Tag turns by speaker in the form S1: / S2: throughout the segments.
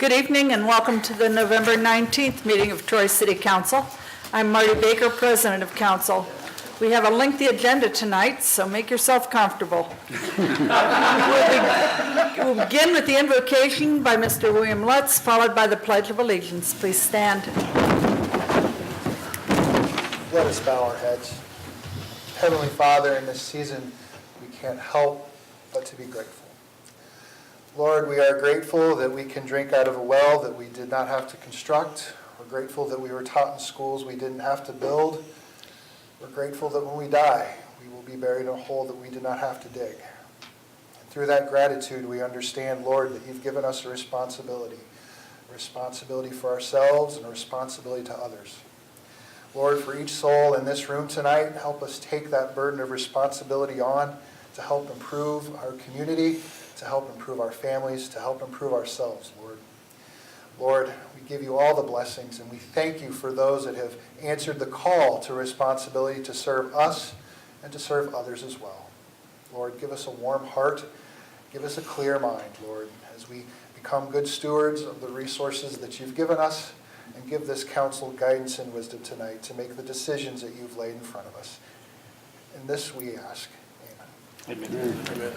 S1: Good evening and welcome to the November 19th meeting of Troy City Council. I'm Marty Baker, President of Council. We have a lengthy agenda tonight, so make yourself comfortable. We'll begin with the invocation by Mr. William Lutz, followed by the Pledge of Allegiance. Please stand.
S2: Let us bow our heads. Heavenly Father, in this season, we can't help but to be grateful. Lord, we are grateful that we can drink out of a well that we did not have to construct. We're grateful that we were taught in schools we didn't have to build. We're grateful that when we die, we will be buried in a hole that we did not have to dig. And through that gratitude, we understand, Lord, that you've given us a responsibility for ourselves and a responsibility to others. Lord, for each soul in this room tonight, help us take that burden of responsibility on to help improve our community, to help improve our families, to help improve ourselves, Lord. Lord, we give you all the blessings, and we thank you for those that have answered the call to responsibility to serve us and to serve others as well. Lord, give us a warm heart. Give us a clear mind, Lord, as we become good stewards of the resources that you've given us, and give this council guidance and wisdom tonight to make the decisions that you've laid in front of us. In this we ask. Amen.
S3: Amen. Amen.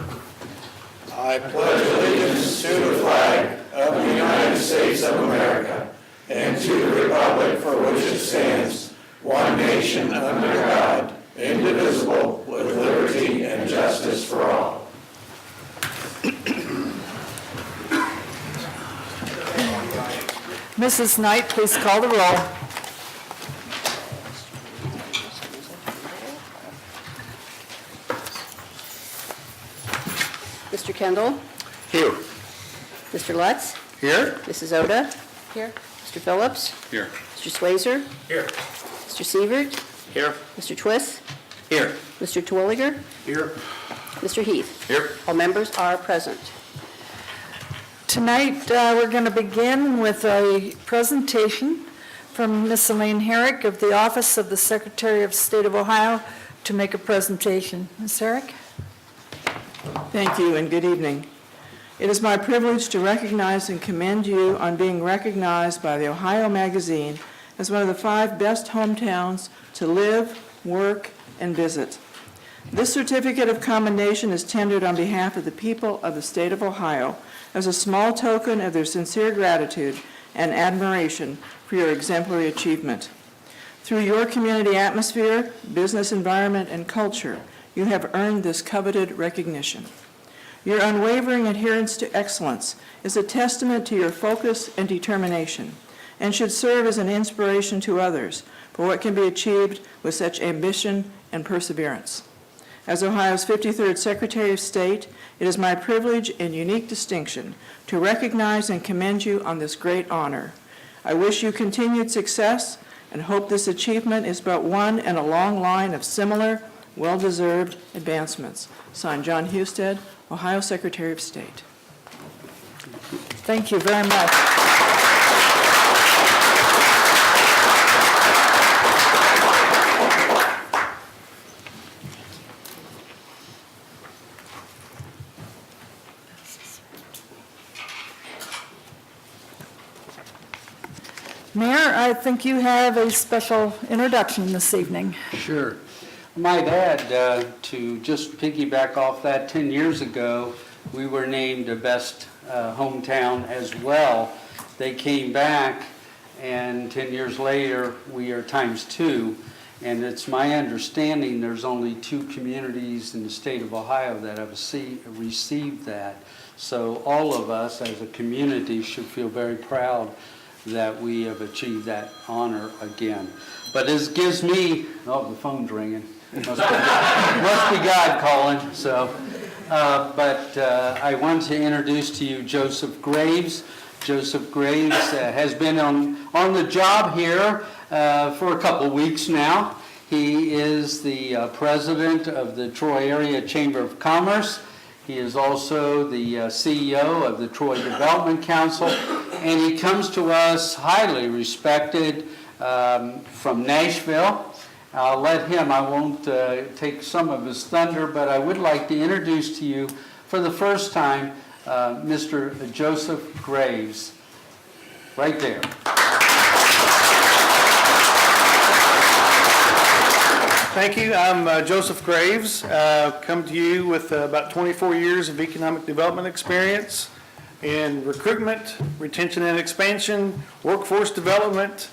S3: I pledge allegiance to the flag of the United States of America and to the republic for which it stands, one nation under God, indivisible, with liberty and justice for all.
S1: Mrs. Knight, please call the roll.
S4: Mr. Kendall?
S3: Here.
S4: Mr. Lutz?
S3: Here.
S4: Mrs. Oda? Here. Mr. Phillips?
S3: Here.
S4: Mr. Swayzer?
S3: Here.
S4: Mr. Sievert?
S3: Here.
S4: Mr. Twiss?
S3: Here.
S4: Mr. Terwilliger?
S3: Here.
S4: Mr. Heath?
S3: Here.
S4: All members are present.
S1: Tonight, we're going to begin with a presentation from Ms. Elaine Herrick of the Office of the Secretary of State of Ohio to make a presentation. Ms. Herrick?
S5: Thank you and good evening. It is my privilege to recognize and commend you on being recognized by the Ohio Magazine as one of the 5 best hometowns to live, work, and visit. This certificate of commendation is tendered on behalf of the people of the state of Ohio as a small token of their sincere gratitude and admiration for your exemplary achievement. Through your community atmosphere, business environment, and culture, you have earned this coveted recognition. Your unwavering adherence to excellence is a testament to your focus and determination and should serve as an inspiration to others for what can be achieved with such ambition and perseverance. As Ohio's 53rd Secretary of State, it is my privilege and unique distinction to recognize and commend you on this great honor. I wish you continued success and hope this achievement is but one in a long line of similar, well-deserved advancements. Signed, John Husted, Ohio Secretary of State.
S1: Thank you very much. Mayor, I think you have a special introduction this evening.
S6: Sure. I might add, to just piggyback off that, 10 years ago, we were named the best hometown as well. They came back, and 10 years later, we are ×2. And it's my understanding there's only 2 communities in the state of Ohio that have received that. So all of us as a community should feel very proud that we have achieved that honor again. But it gives me, oh, the phone's ringing. Must be God calling. So, I want to introduce to you Joseph Graves. Joseph Graves has been on the job here for a couple weeks now. He is the president of the Troy Area Chamber of Commerce. He is also the CEO of the Troy Development Council, and he comes to us highly respected from Nashville. I'll let him, I won't take some of his thunder, but I would like to introduce to you for the first time Mr. Joseph Graves. right there.
S7: Thank you. I'm Joseph Graves. Come to you with about 24 years of economic development experience in recruitment, retention and expansion, workforce development,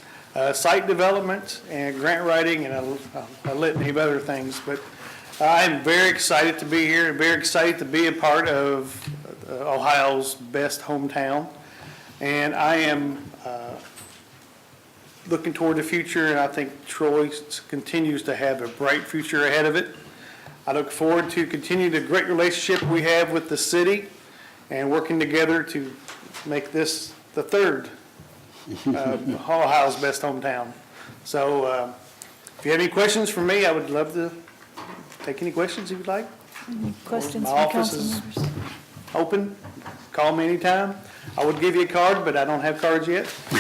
S7: site development, and grant writing, and a litany of other things. But I'm very excited to be here, and very excited to be a part of Ohio's best hometown. And I am looking toward the future, and I think Troy continues to have a bright future ahead of it. I look forward to continuing the great relationship we have with the city and working together to make this the third Ohio's best hometown. So if you have any questions for me, I would love to take any questions if you'd like.
S1: Questions
S7: My
S1: from
S7: office
S1: council
S7: is
S1: members?
S7: open. Call me anytime. I would give you a card, but I don't have cards yet. So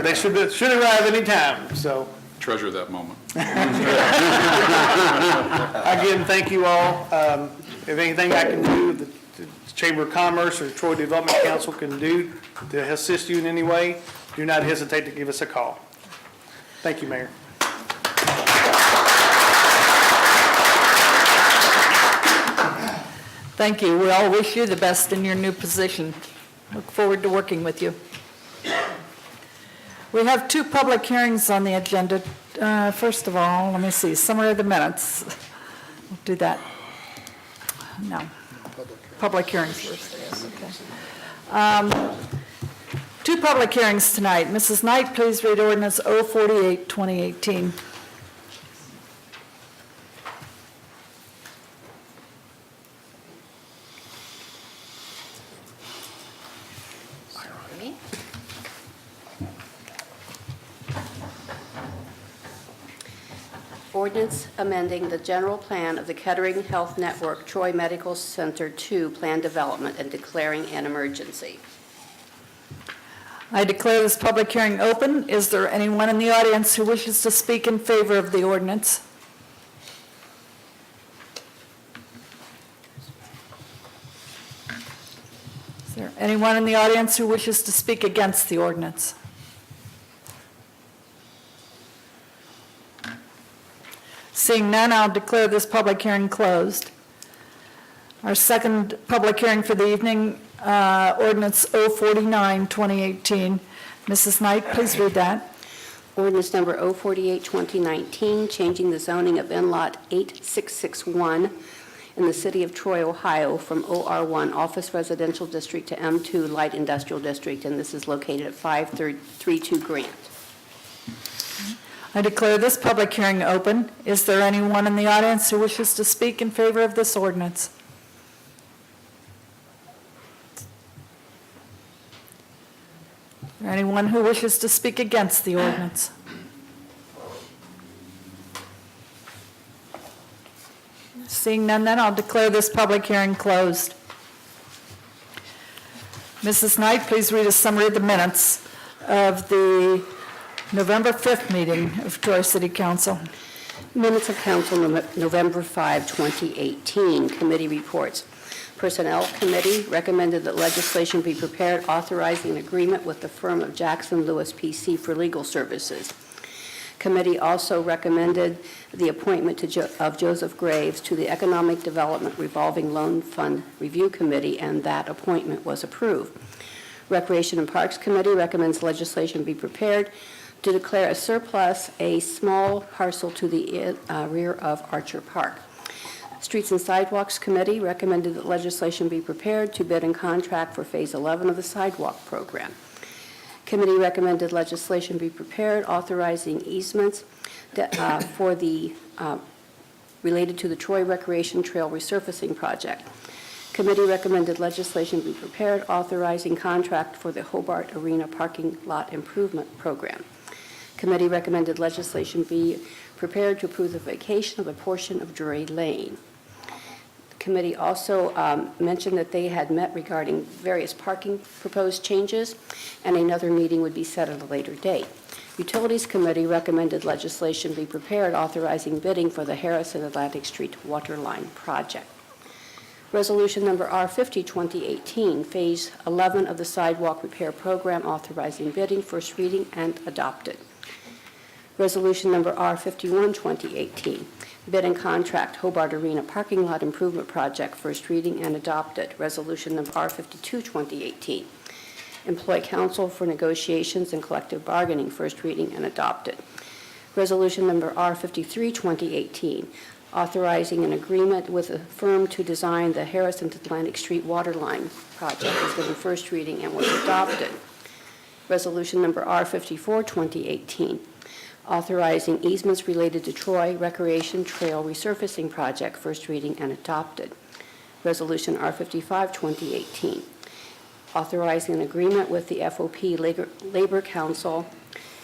S7: they should arrive anytime, so.
S8: Treasure that moment.
S7: Again, thank you all. If anything I can do, the Chamber of Commerce or Troy Development Council can do to assist you in any way, do not hesitate to give us a call. Thank you, Mayor.
S1: Thank you. We all wish you the best in your new position. Look forward to working with you. We have 2 public hearings on the agenda. First of all, let me see, summary of the minutes. We'll do that. No. Public hearings first, yes, okay. 2 public hearings tonight. Mrs. Knight, please read ordinance 048, 2018.
S4: Ordinance amending the general plan of the Kettering Health Network Troy Medical Center 2 plan development and declaring an emergency.
S1: I declare this public hearing open. Is there anyone in the audience who wishes to speak in favor of the ordinance? Is there anyone in the audience who wishes to speak against the ordinance? Seeing none, I'll declare this public hearing closed. Our second public hearing for the evening, ordinance 049, 2018. Mrs. Knight, please read that.
S4: Ordinance number 048, 2019, changing the zoning of in-lot 8661 in the city of Troy, Ohio, from OR1 Office Residential District to M2 Light Industrial District, and this is located at 532 Grant.
S1: I declare this public hearing open. Is there anyone in the audience who wishes to speak in favor of this ordinance? Is there anyone who wishes to speak against the ordinance? Seeing none, then I'll declare this public hearing closed. Mrs. Knight, please read a summary of the minutes of the November 5th meeting of Troy City Council.
S4: Minutes of council, November 5, 2018. Committee reports. Personnel Committee recommended that legislation be prepared authorizing an agreement with the firm of Jackson Lewis PC for legal services. Committee also recommended the appointment of Joseph Graves to the Economic Development Revolving Loan Fund Review Committee, and that appointment was approved. Recreation and Parks Committee recommends legislation be prepared to declare a surplus a small parcel to the rear of Archer Park. Streets and Sidewalks Committee recommended that legislation be prepared to bid and contract for Phase 11 of the sidewalk program. Committee recommended legislation be prepared authorizing easements for the related to the Troy Recreation Trail resurfacing project. Committee recommended legislation be prepared authorizing contract for the Hobart Arena parking lot improvement program. Committee recommended legislation be prepared to approve the vacation of a portion of Drury Lane. The committee also mentioned that they had met regarding various parking proposed changes, and another meeting would be set at a later date. Utilities Committee recommended legislation be prepared authorizing bidding for the Harrison Atlantic Street water line project. Resolution number R50, 2018, Phase 11 of the Sidewalk Repair Program, authorizing bidding, first reading, and adopted. Resolution number R51, 2018, bid and contract Hobart Arena Parking Lot Improvement Project, first reading, and adopted. Resolution number R52, 2018, employ counsel for negotiations and collective bargaining, first reading, and adopted. Resolution number R53, 2018, authorizing an agreement with a firm to design the Harrison to Atlantic Street Waterline Project, was given first reading and was adopted. Resolution number R54, 2018, authorizing easements related to Troy Recreation Trail Resurfacing Project, first reading and adopted. Resolution R55, 2018, authorizing an agreement with the FOP Labor Council,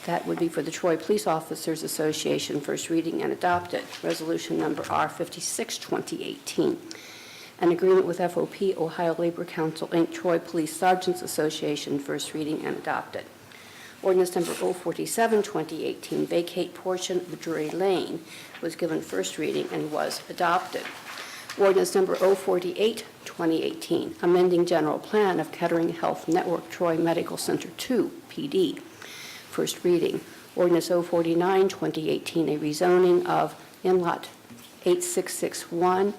S4: that would be for the Troy Police Officers Association, first reading and adopted. Resolution number R56, 2018, an agreement with FOP Ohio Labor Council, Inc., Troy Police Sergeants Association, first reading and adopted. Ordinance number 047, 2018, vacate portion of Drury Lane, was given first reading and was adopted. Ordinance number 048, 2018, amending general plan of Kettering Health Network Troy Medical Center 2, PD, first reading. Ordinance 049, 2018, a rezoning of Inlot 8661,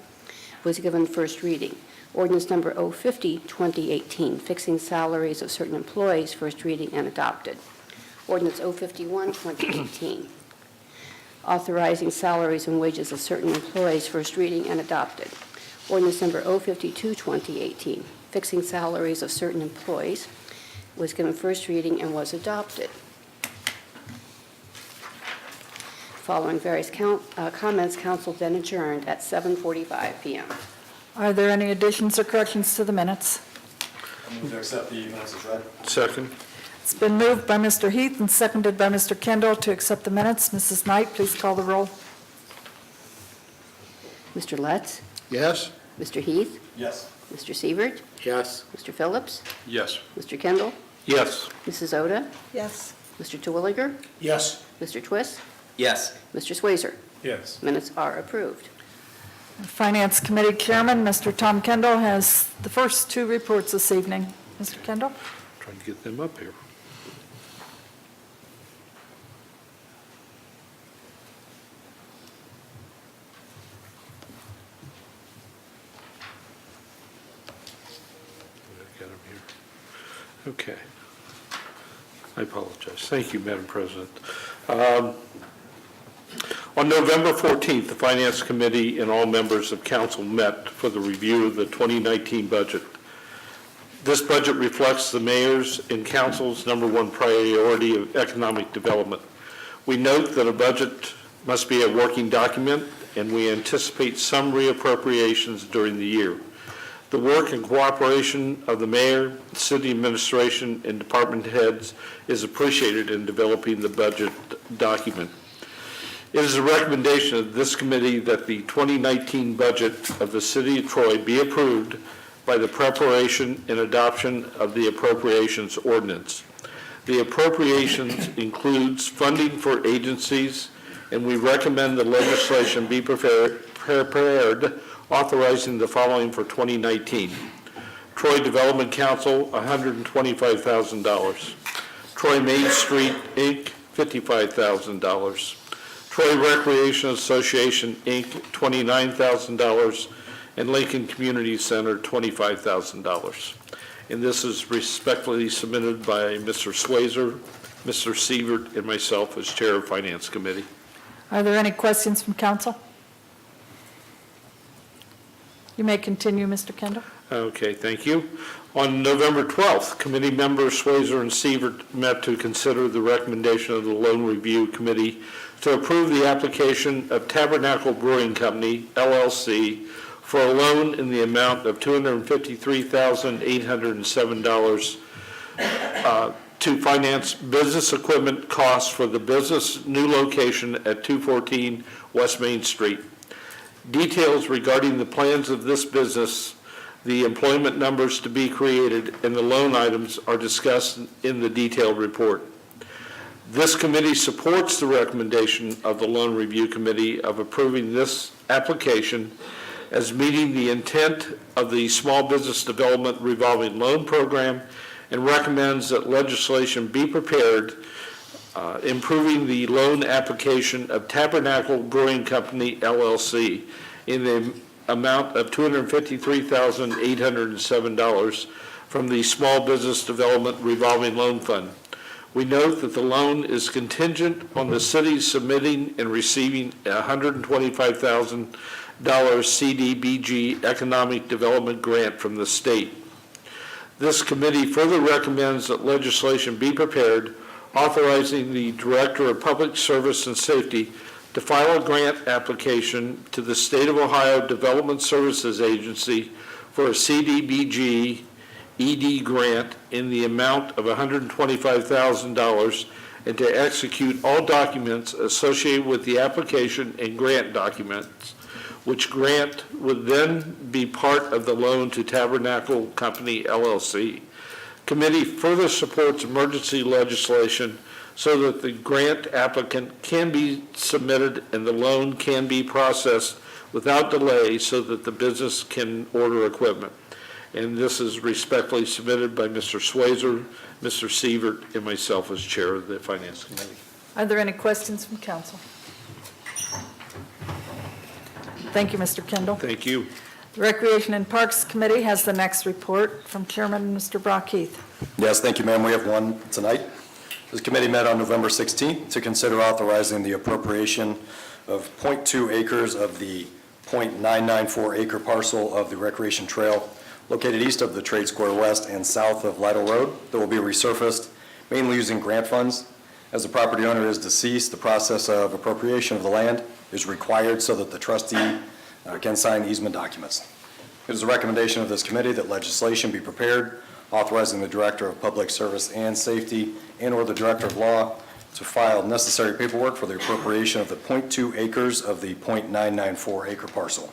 S4: was given first reading. Ordinance number 050, 2018, fixing salaries of certain employees, first reading and adopted. Ordinance 051, 2018, authorizing salaries and wages of certain employees, first reading and adopted. Ordinance number 052, 2018, fixing salaries of certain employees, was given first reading and was adopted. Following various comments, council then adjourned at 7:45 p.m.
S1: Are there any additions or corrections to the minutes?
S8: I move to accept the minutes as read.
S7: Second.
S1: It's been moved by Mr. Heath and seconded by Mr. Kendall to accept the minutes. Mrs. Knight, please call the roll.
S4: Mr. Letts,
S7: Yes?
S4: Mr. Heath,
S8: Yes.
S4: Mr. Sievert,
S7: Yes.
S4: Mr. Phillips,
S7: Yes.
S4: Mr. Kendall,
S7: Yes.
S4: Mrs. Oda,
S1: Yes.
S4: Mr. Terwilliger,
S7: Yes.
S4: Mr. Twist,
S8: Yes.
S4: Mr. Swazer.
S7: Yes.
S4: Minutes are approved.
S1: Finance Committee Chairman, Mr. Tom Kendall, has the first two reports this evening. Mr. Kendall?
S7: Trying to get them up here. Got them here. Okay. I apologize. Thank you, Madam President. On November 14th, the Finance Committee and all members of council met for the review of the 2019 budget. This budget reflects the mayor's and council's number one priority of economic development. We note that a budget must be a working document, and we anticipate some reappropriations during the year. The work and cooperation of the mayor, city administration, and department heads is appreciated in developing the budget document. It is a recommendation of this committee that the 2019 budget of the city of Troy be approved by the preparation and adoption of the appropriations ordinance. The appropriations includes funding for agencies, and we recommend the legislation be prepared authorizing the following for 2019. Troy Development Council, $125,000. Troy Main Street, Inc., $55,000. Troy Recreation Association, Inc., $29,000, and Lincoln Community Center, $25,000. And this is respectfully submitted by Mr. Swazer, Mr. Sievert, and myself as Chair of Finance Committee.
S1: Are there any questions from council? You may continue, Mr. Kendall.
S7: Okay, thank you. On November 12th, committee members Swazer and Sievert met to consider the recommendation of the Loan Review Committee to approve the application of Tabernacle Brewing Company, LLC, for a loan in the amount of $253,807 to finance business equipment costs for the business new location at 214 West Main Street. Details regarding the plans of this business, the employment numbers to be created, and the loan items are discussed in the detailed report. This committee supports the recommendation of the Loan Review Committee of approving this application
S9: as meeting the intent of the Small Business Development Revolving Loan Program and recommends that legislation be prepared improving the loan application of Tabernacle Brewing Company LLC in the amount of $253,807 from the Small Business Development Revolving Loan Fund. We note that the loan is contingent on the city submitting and receiving a $125,000 CDBG Economic Development Grant from the state. This committee further recommends that legislation be prepared authorizing the Director of Public Service and Safety to file a grant application to the State of Ohio Development Services Agency for a CDBG ED grant in the amount of $125,000 and to execute all documents associated with the application and grant documents, which grant would then be part of the loan to Tabernacle Company LLC. Committee further supports emergency legislation so that the grant applicant can be submitted and the loan can be processed without delay so that the business can order equipment. And this is respectfully submitted by Mr. Swayzer, Mr. Sievert, and myself as chair of the Finance Committee.
S1: Are there any questions from council? Thank you, Mr. Kendall.
S9: Thank you.
S1: The Recreation and Parks Committee has the next report from Chairman Mr. Brock Heath.
S8: Yes, thank you, ma'am. We have one tonight. This committee met on November 16th to consider authorizing the appropriation of 0.2 acres of the 0.994 acre parcel of the Recreation Trail located east of the Trade Square West and south of Lytle Road that will be resurfaced mainly using grant funds. As the property owner is deceased, the process of appropriation of the land is required so that the trustee can sign easement documents. It is a recommendation of this committee that legislation be prepared authorizing the Director of Public Service and Safety and/or the Director of Law to file necessary paperwork for the appropriation of the 0.2 acres of the 0.994 acre parcel.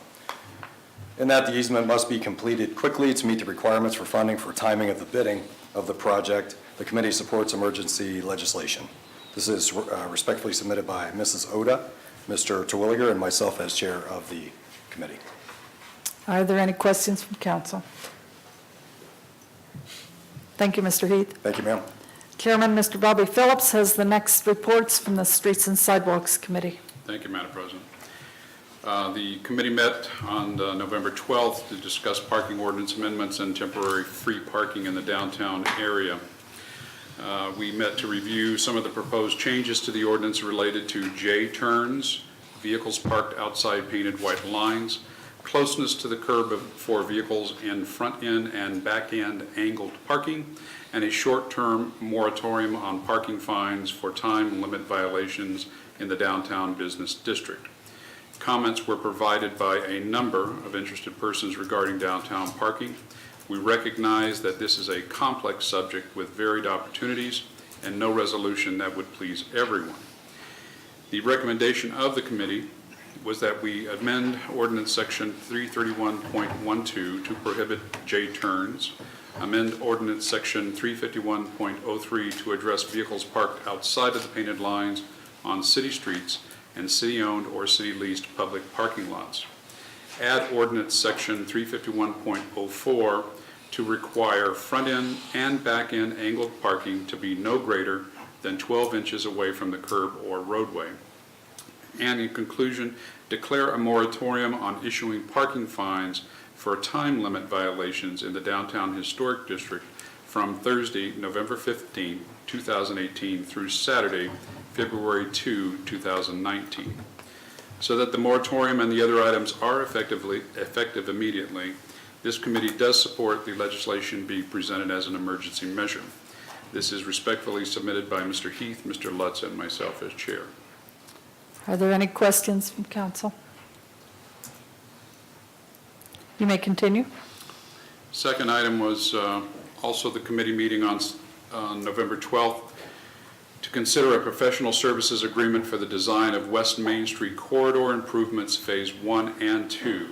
S8: And that the easement must be completed quickly to meet the requirements for funding for timing of the bidding of the project. The committee supports emergency legislation. This is respectfully submitted by Mrs. Oda, Mr. Terwilliger, and myself as chair of the committee.
S1: Are there any questions from council? Thank you, Mr. Heath.
S8: Thank you, ma'am.
S1: Chairman, Mr. Bobby Phillips, has the next reports from the Streets and Sidewalks Committee.
S10: Thank you, Madam President. The committee met on November 12th to discuss parking ordinance amendments and temporary free parking in the downtown area. We met to review some of the proposed changes to the ordinance related to J-turns, vehicles parked outside painted white lines, closeness to the curb for vehicles in front-end and back-end angled parking, and a short-term moratorium on parking fines for time limit violations in the downtown business district. Comments were provided by a number of interested persons regarding downtown parking. We recognize that this is a complex subject with varied opportunities and no resolution that would please everyone. The recommendation of the committee was that we amend ordinance section 331.12 to prohibit J-turns, amend ordinance section 351.03 to address vehicles parked outside of the painted lines on city streets and city-owned or city-leased public parking lots. Add ordinance section 351.04 to require front-end and back-end angled parking to be no greater than 12 inches away from the curb or roadway. And in conclusion, declare a moratorium on issuing parking fines for time limit violations in the downtown historic district from Thursday, November 15, 2018 through Saturday, February 2, 2019. So that the moratorium and the other items are effective immediately, this committee does support the legislation be presented as an emergency measure. This is respectfully submitted by Mr. Heath, Mr. Lutz, and myself as chair.
S1: Are there any questions from council? You may continue.
S10: Second item was also the committee meeting on November 12th to consider a professional services agreement for the design of West Main Street corridor improvements Phase 1 and 2.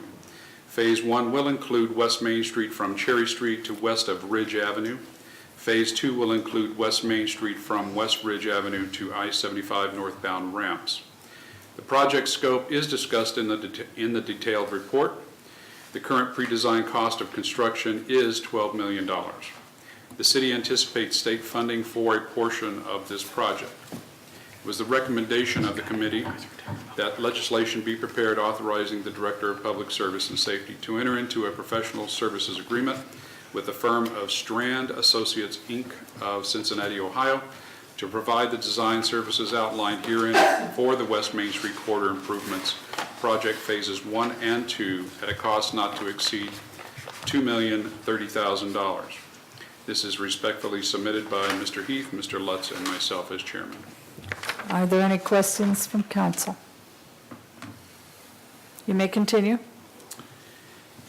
S10: Phase 1 will include West Main Street from Cherry Street to west of Ridge Avenue. Phase 2 will include West Main Street from West Ridge Avenue to I-75 northbound ramps. The project scope is discussed in the detailed report. The current pre-design cost of construction is $12 million. The city anticipates state funding for a portion of this project. It was the recommendation of the committee that legislation be prepared authorizing the Director of Public Service and Safety to enter into a professional services agreement with the firm of Strand Associates, Inc. of Cincinnati, Ohio, to provide the design services outlined herein for the West Main Street Corridor Improvements Project Phases 1 and 2 at a cost not to exceed $2,030,000. This is respectfully submitted by Mr. Heath, Mr. Lutz, and myself as chairman.
S1: Are there any questions from council? You may continue.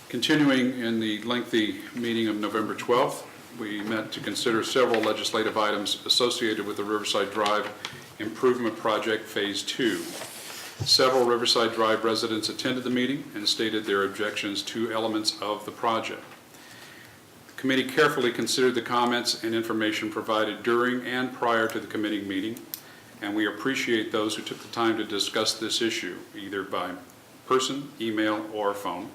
S10: Continuing in the lengthy meeting of November 12th, we met to consider several legislative items associated with the Riverside Drive Improvement Project Phase 2. Several Riverside Drive residents attended the meeting and stated their objections to elements of the project. The committee carefully considered the comments and information provided during and prior to the committee meeting, and we appreciate those who took the time to discuss this issue, either by person, email, or phone.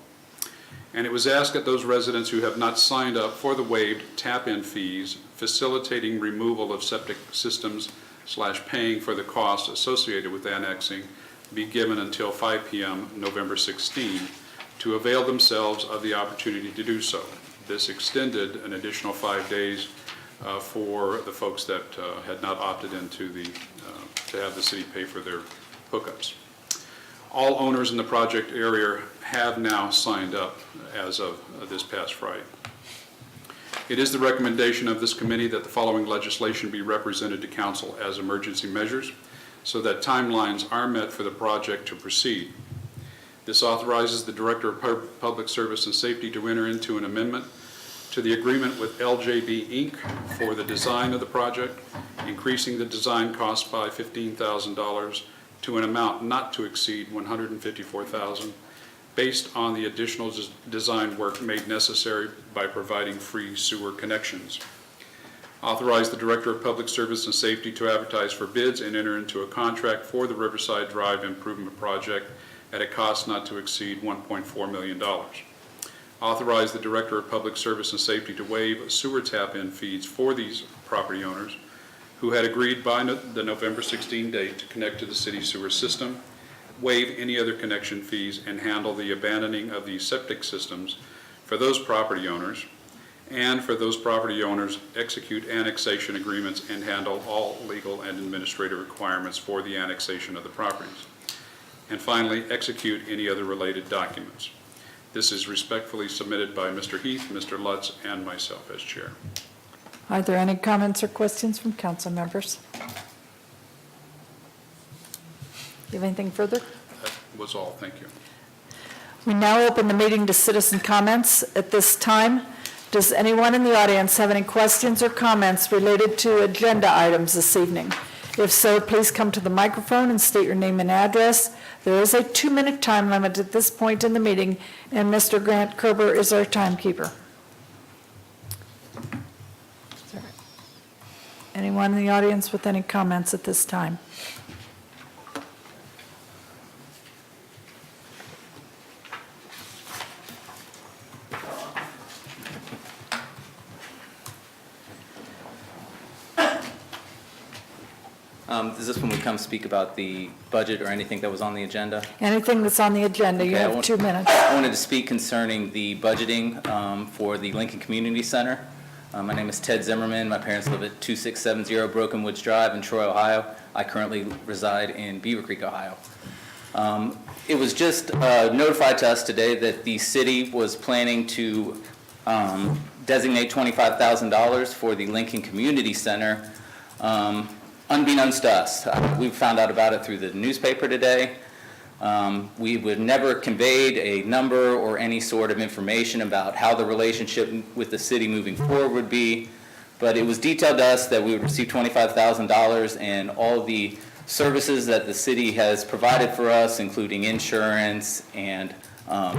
S10: And it was asked that those residents who have not signed up for the waived tap-in fees facilitating removal of septic systems / paying for the costs associated with annexing be given until 5 p.m. November 16 to avail themselves of the opportunity to do so. This extended an additional 5 days for the folks that had not opted into to have the city pay for their hookups. All owners in the project area have now signed up as of this past Friday. It is the recommendation of this committee that the following legislation be represented to council as emergency measures so that timelines are met for the project to proceed. This authorizes the Director of Public Service and Safety to enter into an amendment to the agreement with LJB Inc. for the design of the project, increasing the design cost by $15,000 to an amount not to exceed $154,000 based on the additional design work made necessary by providing free sewer connections. Authorize the Director of Public Service and Safety to advertise for bids and enter into a contract for the Riverside Drive Improvement Project at a cost not to exceed $1.4 million. Authorize the Director of Public Service and Safety to waive sewer tap-in fees for these property owners who had agreed by the November 16 date to connect to the city sewer system, waive any other connection fees, and handle the abandoning of the septic systems for those property owners, and for those property owners execute annexation agreements and handle all legal and administrative requirements for the annexation of the properties. And finally, execute any other related documents. This is respectfully submitted by Mr. Heath, Mr. Lutz, and myself as chair.
S1: Are there any comments or questions from council members? You have anything further?
S10: That was all. Thank you.
S1: We now open the meeting to citizen comments. At this time, does anyone in the audience have any questions or comments related to agenda items this evening? If so, please come to the microphone and state your name and address. There is a 2-minute time limit at this point in the meeting, and Mr. Grant Kerber is our timekeeper. Anyone in the audience with any comments at this time?
S11: Is this when we come speak about the budget or anything that was on the agenda?
S1: Anything that's on the agenda, you
S11: Okay,
S1: have 2 minutes.
S11: I wanted to speak concerning the budgeting for the Lincoln Community Center. My name is Ted Zimmerman. My parents live at 2670 Broken Woods Drive in Troy, Ohio. I currently reside in Beaver Creek, Ohio. It was just notified to us today that the city was planning to designate $25,000 for the Lincoln Community Center. Unbeknownst to us, we found out about it through the newspaper today. We would never conveyed a number or any sort of information about how the relationship with the city moving forward would be, but it was detailed to us that we would receive $25,000 and all the services that the city has provided for us, including insurance and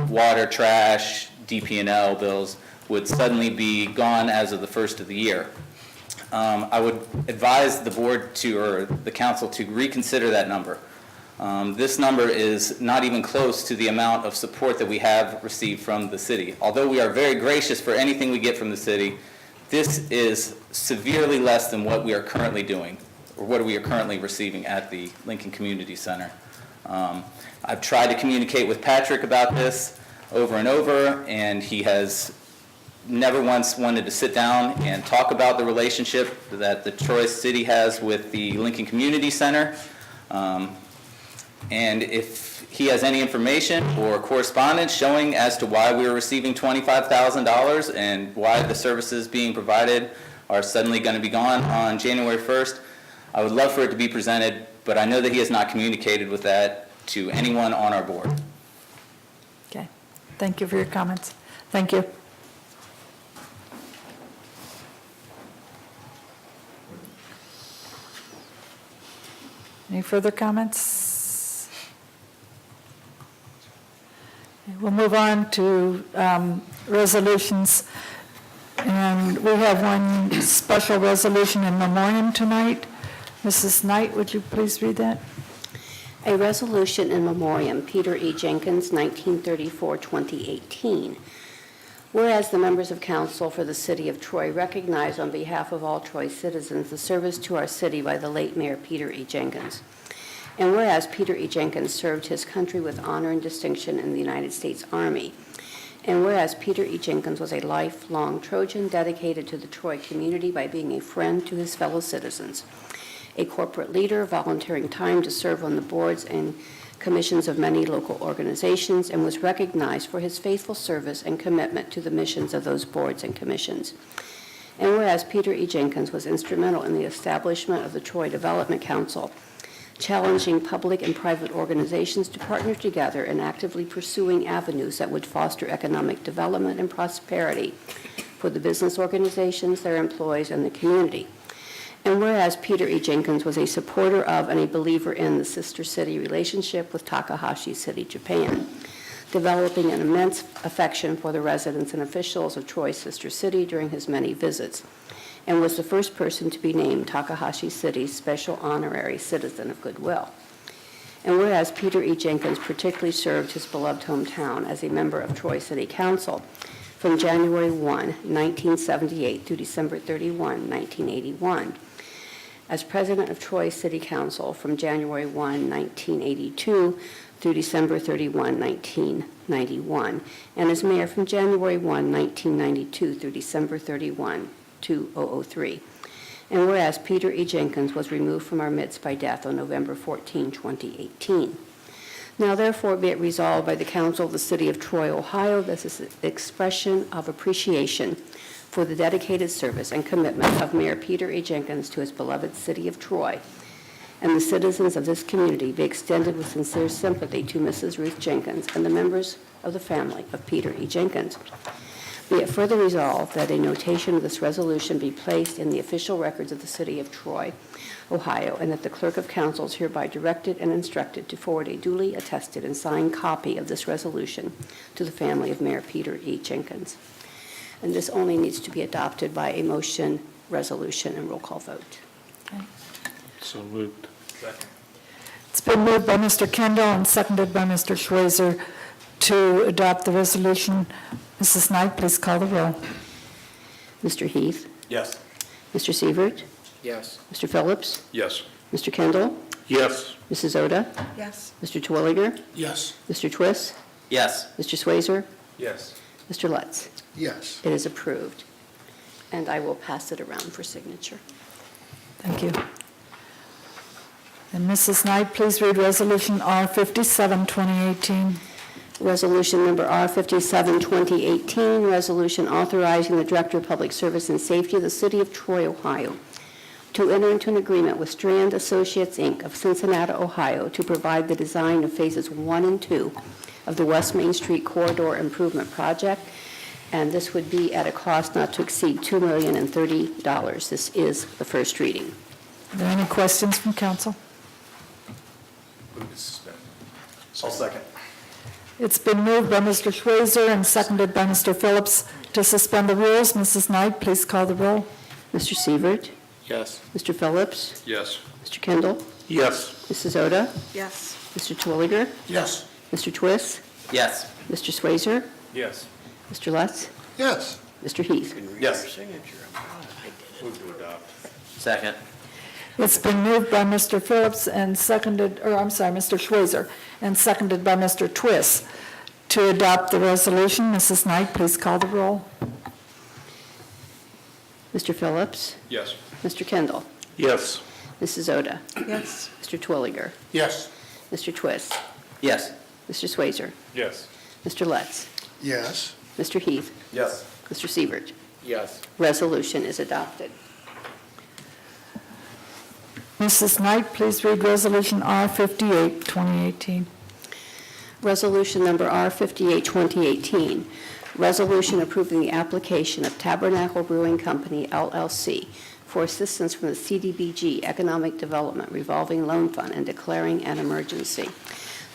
S11: water, trash, DP&L bills, would suddenly be gone as of the first of the year. I would advise the board to, or the council to reconsider that number. This number is not even close to the amount of support that we have received from the city. Although we are very gracious for anything we get from the city, this is severely less than what we are currently doing, or what we are currently receiving at the Lincoln Community Center. I've tried to communicate with Patrick about this over and over, and he has never once wanted to sit down and talk about the relationship that the Troy City has with the Lincoln Community Center. And if he has any information or correspondence showing as to why we are receiving $25,000 and why the services being provided are suddenly going to be gone on January 1st, I would love for it to be presented, but I know that he has not communicated with that to anyone on our board.
S1: Okay, thank you for your comments. Thank you. Any further comments? We'll move on to resolutions, and we have one special resolution in memoriam tonight. Mrs. Knight, would you please read that?
S4: A resolution in memoriam, Peter E. Jenkins, 1934-2018. Whereas the members of council for the city of Troy recognize on behalf of all Troy citizens the service to our city by the late Mayor Peter E. Jenkins. And whereas Peter E. Jenkins served his country with honor and distinction in the United States Army. And whereas Peter E. Jenkins was a lifelong Trojan dedicated to the Troy community by being a friend to his fellow citizens, a corporate leader volunteering time to serve on the boards and commissions of many local organizations, and was recognized for his faithful service and commitment to the missions of those boards and commissions. And whereas Peter E. Jenkins was instrumental in the establishment of the Troy Development Council, challenging public and private organizations to partner together in actively pursuing avenues that would foster economic development and prosperity for the business organizations, their employees, and the community. And whereas Peter E. Jenkins was a supporter of and a believer in the sister city relationship with Takahashi City, Japan, developing an immense affection for the residents and officials of Troy Sister City during his many visits, and was the first person to be named Takahashi City's Special Honorary Citizen of Goodwill. And whereas Peter E. Jenkins particularly served his beloved hometown as a member of Troy City Council from January 1, 1978 through December 31, 1981, as president of Troy City Council from January 1, 1982 through December 31, 1991, and as mayor from January 1, 1992 through December 31, 2003. And whereas Peter E. Jenkins was removed from our midst by death on November 14, 2018. Now therefore be it resolved by the Council of the City of Troy, Ohio, this is an expression of appreciation for the dedicated service and commitment of Mayor Peter E. Jenkins to his beloved city of Troy, and the citizens of this community be extended with sincere sympathy to Mrs. Ruth Jenkins and the members of the family of Peter E. Jenkins. Be it further resolved that a notation of this resolution be placed in the official records of the City of Troy, Ohio, and that the Clerk of Council is hereby directed and instructed to forward a duly attested and signed copy of this resolution to the family of Mayor Peter E. Jenkins. And this only needs to be adopted by a motion, resolution, and roll call vote.
S9: So moved.
S1: It's been moved by Mr. Kendall and seconded by Mr. Schweizer to adopt the resolution. Mrs. Knight, please call the roll.
S4: Mr. Heath?
S8: Yes.
S4: Mr. Sievert?
S7: Yes.
S4: Mr. Phillips?
S10: Yes.
S4: Mr. Kendall?
S9: Yes.
S4: Mrs. Oda?
S1: Yes.
S4: Mr. Twilliger?
S7: Yes.
S4: Mr. Twist?
S11: Yes.
S4: Mr. Schweizer?
S8: Yes.
S4: Mr. Lutz?
S2: Yes.
S4: It is approved. And I will pass it around for signature.
S1: Thank you. And Mrs. Knight, please read Resolution R57, 2018.
S4: Resolution number R57, 2018, resolution authorizing the Director of Public Service and Safety of the City of Troy, Ohio, to enter into an agreement with Strand Associates, Inc. of Cincinnati, Ohio, to provide the design of phases 1 and 2 of the West Main Street Corridor Improvement Project, and this would be at a cost not to exceed $2,030,000. This is the first reading.
S1: Are there any questions from council?
S8: I'll second.
S1: It's been moved by Mr. Schweizer and seconded by Mr. Phillips to suspend the rules. Mrs. Knight, please call the roll.
S4: Mr. Sievert?
S7: Yes.
S4: Mr. Phillips?
S10: Yes.
S4: Mr. Kendall?
S9: Yes.
S4: Mrs. Oda?
S1: Yes.
S4: Mr. Twilliger?
S3: Yes.
S4: Mr. Twist?
S11: Yes.
S4: Mr. Swazer?
S3: Yes.
S4: Mr. Lutz?
S2: Yes.
S4: Mr. Heath?
S8: Yes.
S11: Second.
S1: It's been moved by Mr. Phillips and seconded, or I'm sorry, Mr. Schweizer, and seconded by Mr. Twist to adopt the resolution. Mrs. Knight, please call the roll.
S4: Mr. Phillips?
S10: Yes.
S4: Mr. Kendall?
S9: Yes.
S4: Mrs. Oda?
S5: Yes.
S4: Mr. Twilliger?
S3: Yes.
S4: Mr. Twist?
S11: Yes.
S4: Mr. Swazer?
S3: Yes.
S4: Mr. Lutz?
S2: Yes.
S4: Mr. Heath?
S8: Yes.
S4: Mr. Sievert?
S3: Yes.
S4: Resolution is adopted.
S1: Mrs. Knight, please read Resolution R58, 2018.
S4: Resolution number R58, 2018, resolution approving the application of Tabernacle Brewing Company, LLC, for assistance from the CDBG Economic Development Revolving Loan Fund and declaring an emergency.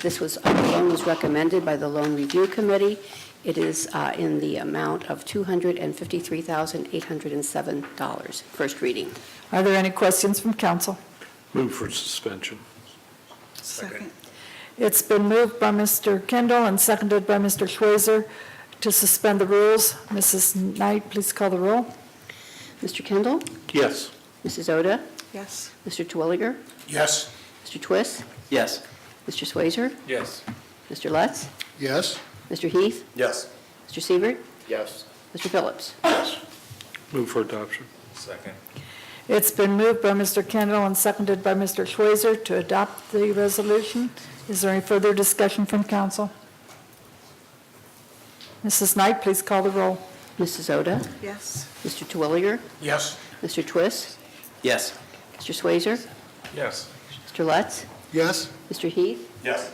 S4: The loan was recommended by the Loan Review Committee. It is in the amount of $253,807. First reading.
S1: Are there any questions from council?
S9: Move for suspension.
S5: Second.
S1: It's been moved by Mr. Kendall and seconded by Mr. Schweizer to suspend the rules. Mrs. Knight, please call the roll.
S4: Mr. Kendall?
S9: Yes.
S4: Mrs. Oda?
S5: Yes.
S4: Mr. Twilliger?
S3: Yes.
S4: Mr. Twist?
S11: Yes.
S4: Mr. Swazer?
S3: Yes.
S4: Mr. Lutz?
S2: Yes.
S4: Mr. Heath?
S8: Yes.
S4: Mr. Sievert?
S3: Yes.
S4: Mr. Phillips?
S9: Yes. Move for adoption.
S3: Second.
S1: It's been moved by Mr. Kendall and seconded by Mr. Schweizer to adopt the resolution. Is there any further discussion from council? Mrs. Knight, please call the roll.
S4: Mrs. Oda?
S5: Yes.
S4: Mr. Twilliger?
S3: Yes.
S4: Mr. Twist?
S11: Yes.
S4: Mr. Swazer?
S3: Yes.
S4: Mr. Lutz?
S2: Yes.
S4: Mr. Heath?
S8: Yes.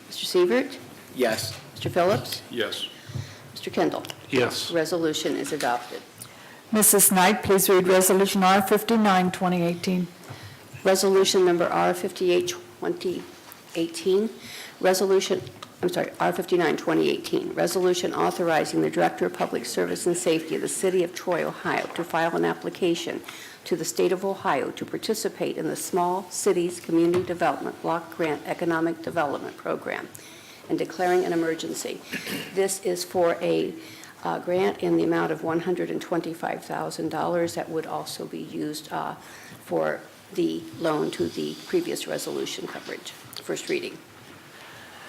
S4: Mr. Sievert?
S3: Yes.
S4: Mr. Phillips?
S10: Yes.
S4: Mr. Kendall?
S9: Yes.
S4: Resolution is adopted.
S1: Mrs. Knight, please read Resolution R59, 2018.
S4: Resolution number R58, 2018, R59, 2018, resolution authorizing the Director of Public Service and Safety of the City of Troy, Ohio, to file an application to the State of Ohio to participate in the Small Cities Community Development Block Grant Economic Development Program and declaring an emergency. This is for a grant in the amount of $125,000 that would also be used for the loan to the previous resolution coverage. First reading.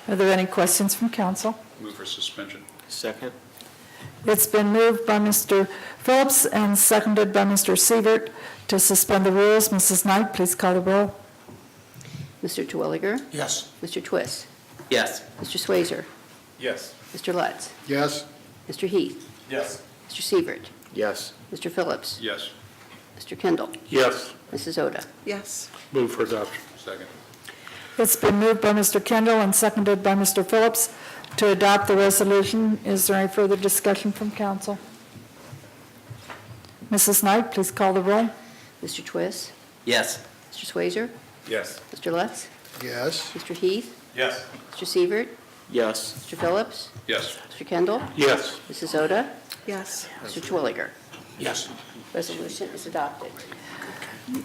S1: Are there any questions from council?
S10: Move for suspension.
S3: Second.
S1: It's been moved by Mr. Phillips and seconded by Mr. Sievert to suspend the rules. Mrs. Knight, please call the roll.
S4: Mr. Twilliger?
S3: Yes.
S4: Mr. Twist?
S11: Yes.
S4: Mr. Swazer?
S3: Yes.
S4: Mr. Lutz?
S2: Yes.
S4: Mr. Heath?
S8: Yes.
S4: Mr. Sievert?
S3: Yes.
S4: Mr. Phillips?
S10: Yes.
S4: Mr. Kendall?
S9: Yes.
S4: Mrs. Oda?
S5: Yes.
S9: Move for adoption.
S10: Second.
S1: It's been moved by Mr. Kendall and seconded by Mr. Phillips to adopt the resolution. Is there any further discussion from council? Mrs. Knight, please call the roll.
S4: Mr. Twist?
S11: Yes.
S4: Mr. Swazer?
S3: Yes.
S4: Mr. Lutz?
S2: Yes.
S4: Mr. Heath?
S8: Yes.
S4: Mr. Sievert?
S3: Yes.
S4: Mr. Phillips?
S10: Yes.
S4: Mr. Kendall?
S9: Yes.
S4: Mrs. Oda?
S5: Yes.
S4: Mr. Twilliger?
S3: Yes.
S4: Resolution is adopted.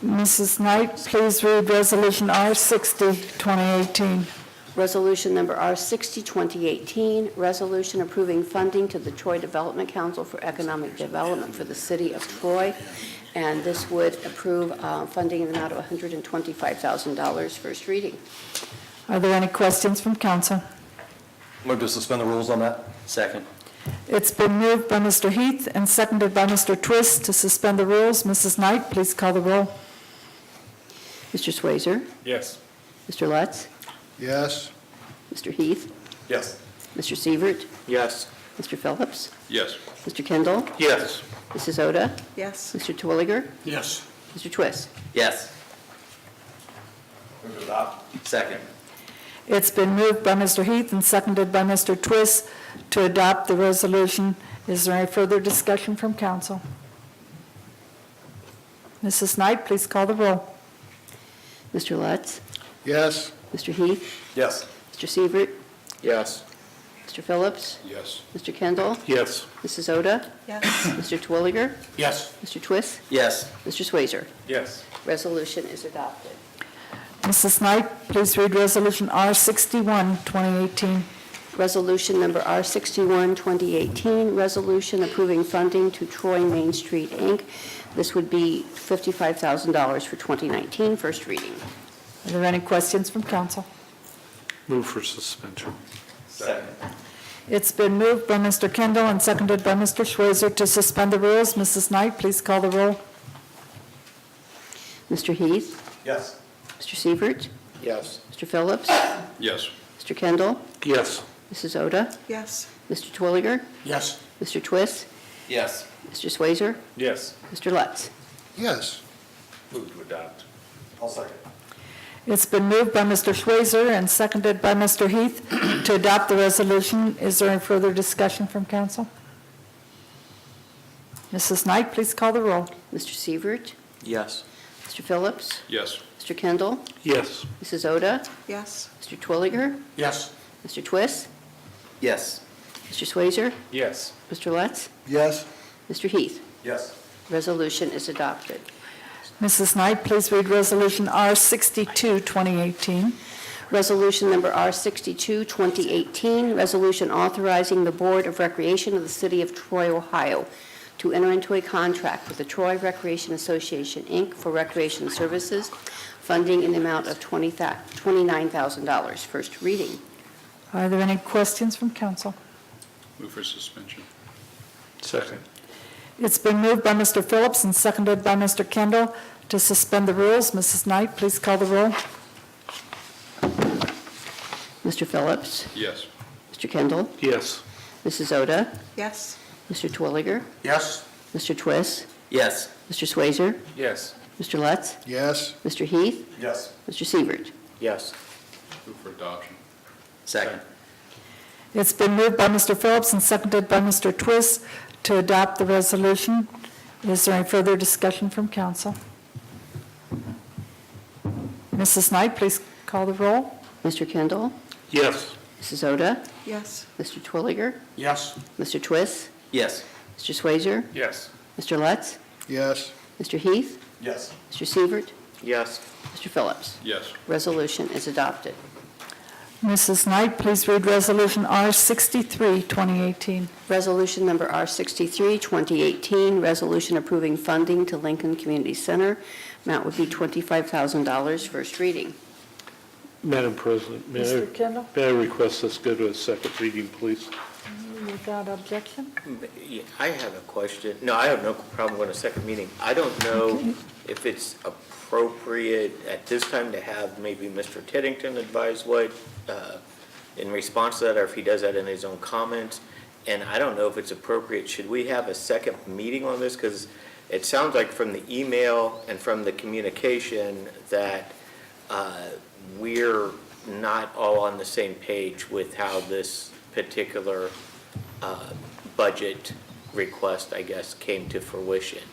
S1: Mrs. Knight, please read Resolution R60, 2018.
S4: Resolution number R60, 2018, resolution approving funding to the Troy Development Council for Economic Development for the City of Troy. And this would approve funding in the amount of $125,000. First reading.
S1: Are there any questions from council?
S8: Move to suspend the rules on that?
S11: Second.
S1: It's been moved by Mr. Heath and seconded by Mr. Twist to suspend the rules. Mrs. Knight, please call the roll.
S4: Mr. Swazer?
S3: Yes.
S4: Mr. Lutz?
S2: Yes.
S4: Mr. Heath?
S8: Yes.
S4: Mr. Sievert?
S3: Yes.
S4: Mr. Phillips?
S10: Yes.
S4: Mr. Kendall?
S9: Yes.
S4: Mrs. Oda?
S5: Yes.
S4: Mr. Twilliger?
S3: Yes.
S4: Mr. Twist?
S11: Yes.
S8: Move to adopt.
S11: Second.
S1: It's been moved by Mr. Heath and seconded by Mr. Twist to adopt the resolution. Is there any further discussion from council? Mrs. Knight, please call the roll.
S4: Mr. Lutz?
S2: Yes.
S4: Mr. Heath?
S8: Yes.
S4: Mr. Sievert?
S3: Yes.
S4: Mr. Phillips?
S10: Yes.
S4: Mr. Kendall?
S9: Yes.
S4: Mrs. Oda?
S5: Yes.
S4: Mr. Twilliger?
S3: Yes.
S4: Mr. Twist?
S11: Yes.
S4: Mr. Swazer?
S3: Yes.
S4: Resolution is adopted.
S1: Mrs. Knight, please read Resolution R61, 2018.
S4: Resolution number R61, 2018, resolution approving funding to Troy Main Street, Inc. This would be $55,000 for 2019, first reading.
S1: Are there any questions from council?
S9: Move for suspension.
S1: It's been moved by Mr. Kendall and seconded by Mr. Schweizer to suspend the rules. Mrs. Knight, please call the roll.
S4: Mr. Heath?
S3: Yes.
S4: Mr. Sievert?
S3: Yes.
S4: Mr. Phillips?
S10: Yes.
S4: Mr. Kendall?
S9: Yes.
S4: Mrs. Oda?
S5: Yes.
S4: Mr. Twilliger?
S3: Yes.
S4: Mr. Twist?
S11: Yes.
S4: Mr. Swayzer?
S3: Yes.
S4: Mr. Lutz?
S2: Yes.
S3: Move to adopt. I'll second.
S1: It's been moved by Mr. Schweizer and seconded by Mr. Heath to adopt the resolution. Is there any further discussion from council? Mrs. Knight, please call the roll.
S4: Mr. Sievert?
S11: Yes.
S4: Mr. Phillips?
S10: Yes.
S4: Mr. Kendall?
S9: Yes.
S4: Mrs. Oda?
S5: Yes.
S4: Mr. Twilliger?
S3: Yes.
S4: Mr. Twist?
S11: Yes.
S4: Mr. Swayzer?
S3: Yes.
S4: Mr. Lutz?
S2: Yes.
S4: Mr. Heath?
S3: Yes.
S4: Resolution is adopted.
S1: Mrs. Knight, please read Resolution R62, 2018.
S4: Resolution number R62, 2018, resolution authorizing the Board of Recreation of the City of Troy, Ohio, to enter into a contract with the Troy Recreation Association, Inc. for recreation services, funding in the amount of $29,000. First reading.
S1: Are there any questions from council?
S10: Move for suspension.
S9: Second.
S1: It's been moved by Mr. Phillips and seconded by Mr. Kendall to suspend the rules. Mrs. Knight, please call the roll.
S4: Mr. Phillips?
S10: Yes.
S4: Mr. Kendall?
S9: Yes.
S4: Mrs. Oda?
S5: Yes.
S4: Mr. Twilliger?
S3: Yes.
S4: Mr. Twist?
S11: Yes.
S4: Mr. Swayzer?
S3: Yes.
S4: Mr. Lutz?
S2: Yes.
S4: Mr. Heath?
S3: Yes.
S4: Mr. Sievert?
S3: Yes.
S10: Move for adoption.
S11: Second.
S1: It's been moved by Mr. Phillips and seconded by Mr. Twist to adopt the resolution. Is there any further discussion from council? Mrs. Knight, please call the roll.
S4: Mr. Kendall?
S9: Yes.
S4: Mrs. Oda?
S5: Yes.
S4: Mr. Twilliger?
S3: Yes.
S4: Mr. Twist?
S11: Yes.
S4: Mr. Swayzer?
S3: Yes.
S4: Mr. Lutz?
S2: Yes.
S4: Mr. Heath?
S3: Yes.
S4: Mr. Sievert?
S3: Yes.
S4: Mr. Phillips?
S10: Yes.
S4: Resolution is adopted.
S1: Mrs. Knight, please read Resolution R63, 2018.
S4: Resolution number R63, 2018, resolution approving funding to Lincoln Community Center. Amount would be $25,000. First reading.
S9: Madam President,
S1: Mr. Kendall,
S9: may I request this go to a second reading, please?
S1: without objection?
S12: Yeah, I have a question. No, I have no problem going to second meeting. I don't know if it's appropriate at this time to have maybe Mr. Teddington advise what, in response to that, or if he does that in his own comments. And I don't know if it's appropriate, should we have a second meeting on this? Because it sounds like from the email and from the communication that we're not all on the same page with how this particular budget request, I guess, came to fruition.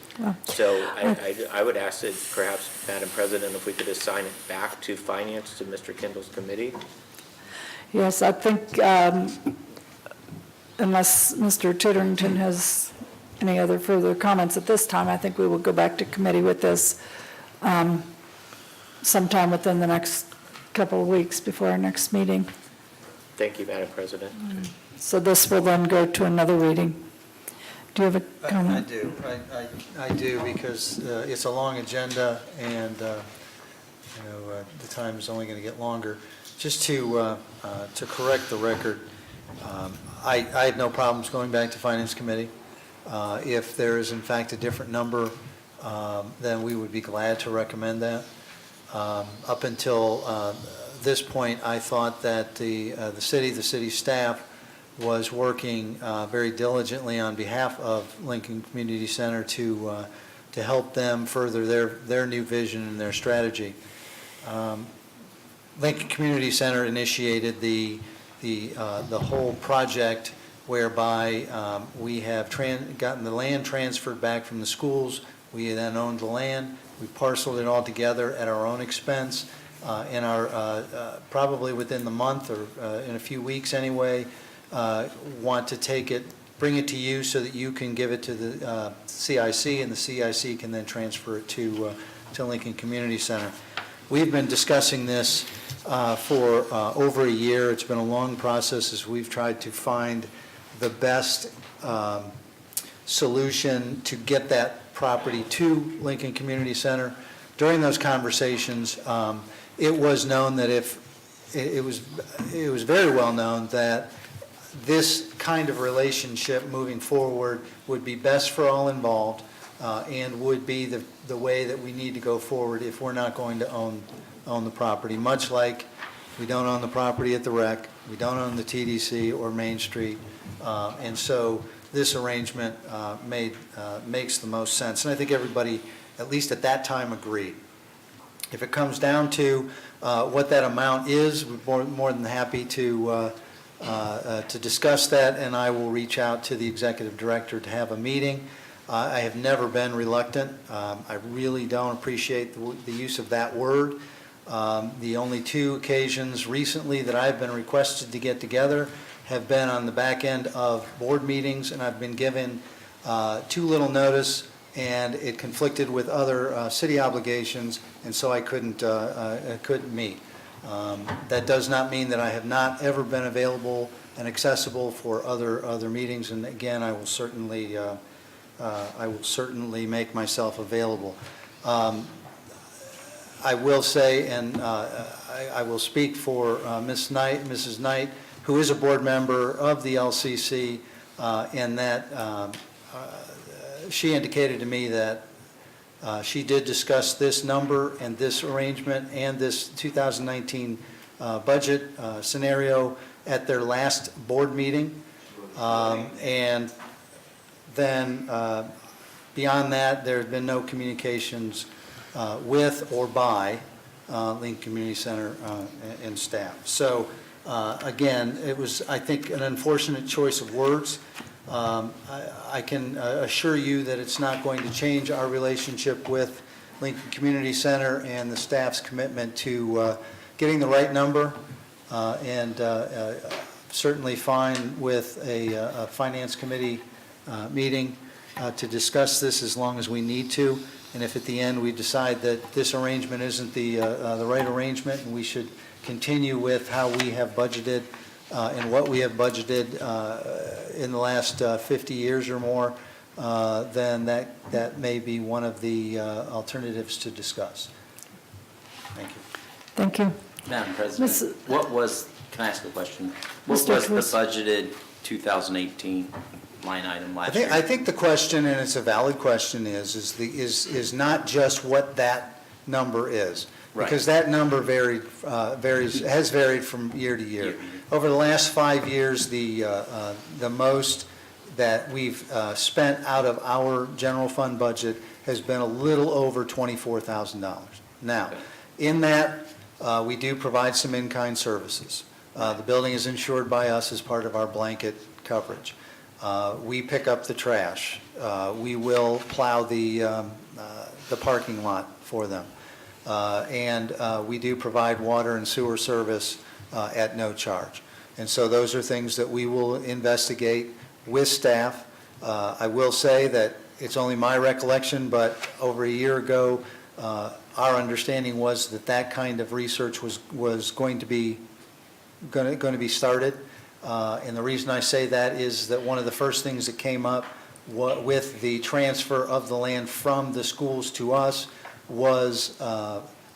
S12: So I would ask that perhaps, Madam President, if we could assign it back to Finance, to Mr. Kendall's committee?
S1: Yes, I think unless Mr. Titterington has any other further comments at this time, I think we will go back to committee with this sometime within the next couple of weeks before our next meeting.
S12: Thank you, Madam President.
S1: So this will then go to another reading. Do you have a comment?
S2: I do, because it's a long agenda, and, the time is only going to get longer. Just to correct the record, I had no problems going back to Finance Committee. If there is in fact a different number, then we would be glad to recommend that. Up until this point, I thought that the city staff was working very diligently on behalf of Lincoln Community Center to help them further their new vision and their strategy. Lincoln Community Center initiated the whole project whereby we have gotten the land transferred back from the schools. We then owned the land. We parceled it all together at our own expense. And our probably within the month or in a few weeks anyway, want to take it, bring it to you so that you can give it to the CIC, and the CIC can then transfer it to Lincoln Community Center. We've been discussing this for over a year. It's been a long process as we've tried to find the best solution to get that property to Lincoln Community Center. During those conversations, it was known that it was very well known that this kind of relationship moving forward would be best for all involved and would be the way that we need to go forward if we're not going to own the property, much like we don't own the property at the Rec, we don't own the TDC or Main Street, and so this arrangement makes the most sense. And I think everybody, at least at that time, agreed. If it comes down to what that amount is, we're more than happy to discuss that, and I will reach out to the executive director to have a meeting. I have never been reluctant. I really don't appreciate the use of that word. The only two occasions recently that I've been requested to get together have been on the back end of board meetings, and I've been given too little notice, and it conflicted with other city obligations, and so I couldn't meet. That does not mean that I have not ever been available and accessible for other meetings, and again, I will certainly make myself available. I will say, and I will speak for Mrs. Knight, who is a board member of the LCC, and that she indicated to me that she did discuss this number and this arrangement and this 2019 budget scenario at their last board meeting. And then beyond that, there have been no communications with or by Lincoln Community Center and staff. So again, it was, I think, an unfortunate choice of words. I can assure you that it's not going to change our relationship with Lincoln Community Center and the staff's commitment to getting the right number, and certainly fine with a finance committee meeting to discuss this as long as we need to. And if at the end we decide that this arrangement isn't the right arrangement and we should continue with how we have budgeted and what we have budgeted in the last 50 years or more, then that may be one of the alternatives to discuss. Thank you.
S1: Thank you.
S13: Madam President, can I ask a question? What
S1: Mr.
S13: was the
S1: Cruz.
S13: budgeted 2018 line item last year?
S2: I think the question, and it's a valid question, is not just what that number is.
S13: Right.
S2: Because that number has varied from year to year. Over the last 5 years, the most that we've spent out of our general fund budget has been a little over $24,000. Now, in that, we do provide some in-kind services. The building is insured by us as part of our blanket coverage. We pick up the trash. We will plow the parking lot for them. And we do provide water and sewer service at no charge. And so those are things that we will investigate with staff. I will say that it's only my recollection, but over a year ago, our understanding was that kind of research was going to be started. And the reason I say that is that one of the first things that came up with the transfer of the land from the schools to us was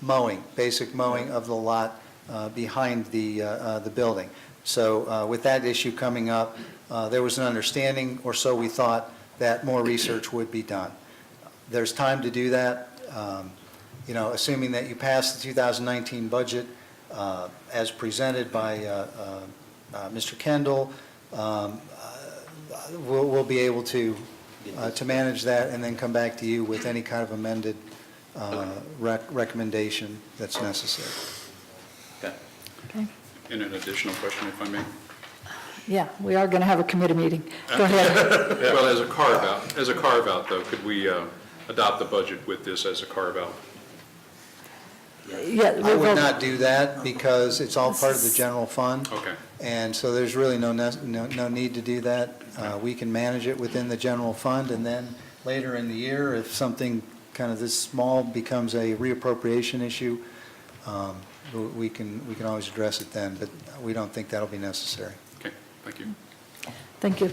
S2: mowing, basic mowing of the lot behind the building. So with that issue coming up, there was an understanding, or so we thought, that more research would be done. There's time to do that. Assuming that you pass the 2019 budget as presented by Mr. Kendall, we'll be able to manage that and then come back to you with any kind of amended recommendation that's necessary.
S13: Okay.
S1: Okay.
S10: And an additional question, if I may.
S1: Yeah, we are going to have a committee meeting. Go ahead.
S10: Well, as a carve-out, though, could we adopt the budget with this as a carve-out?
S1: Yeah,
S2: I would not do that because it's all part of the general fund.
S10: Okay.
S2: And so there's really no need to do that. We can manage it within the general fund, and then later in the year, if something kind of this small becomes a reappropriation issue, we can always address it then, but we don't think that'll be necessary.
S10: Okay, thank you.
S1: Thank you.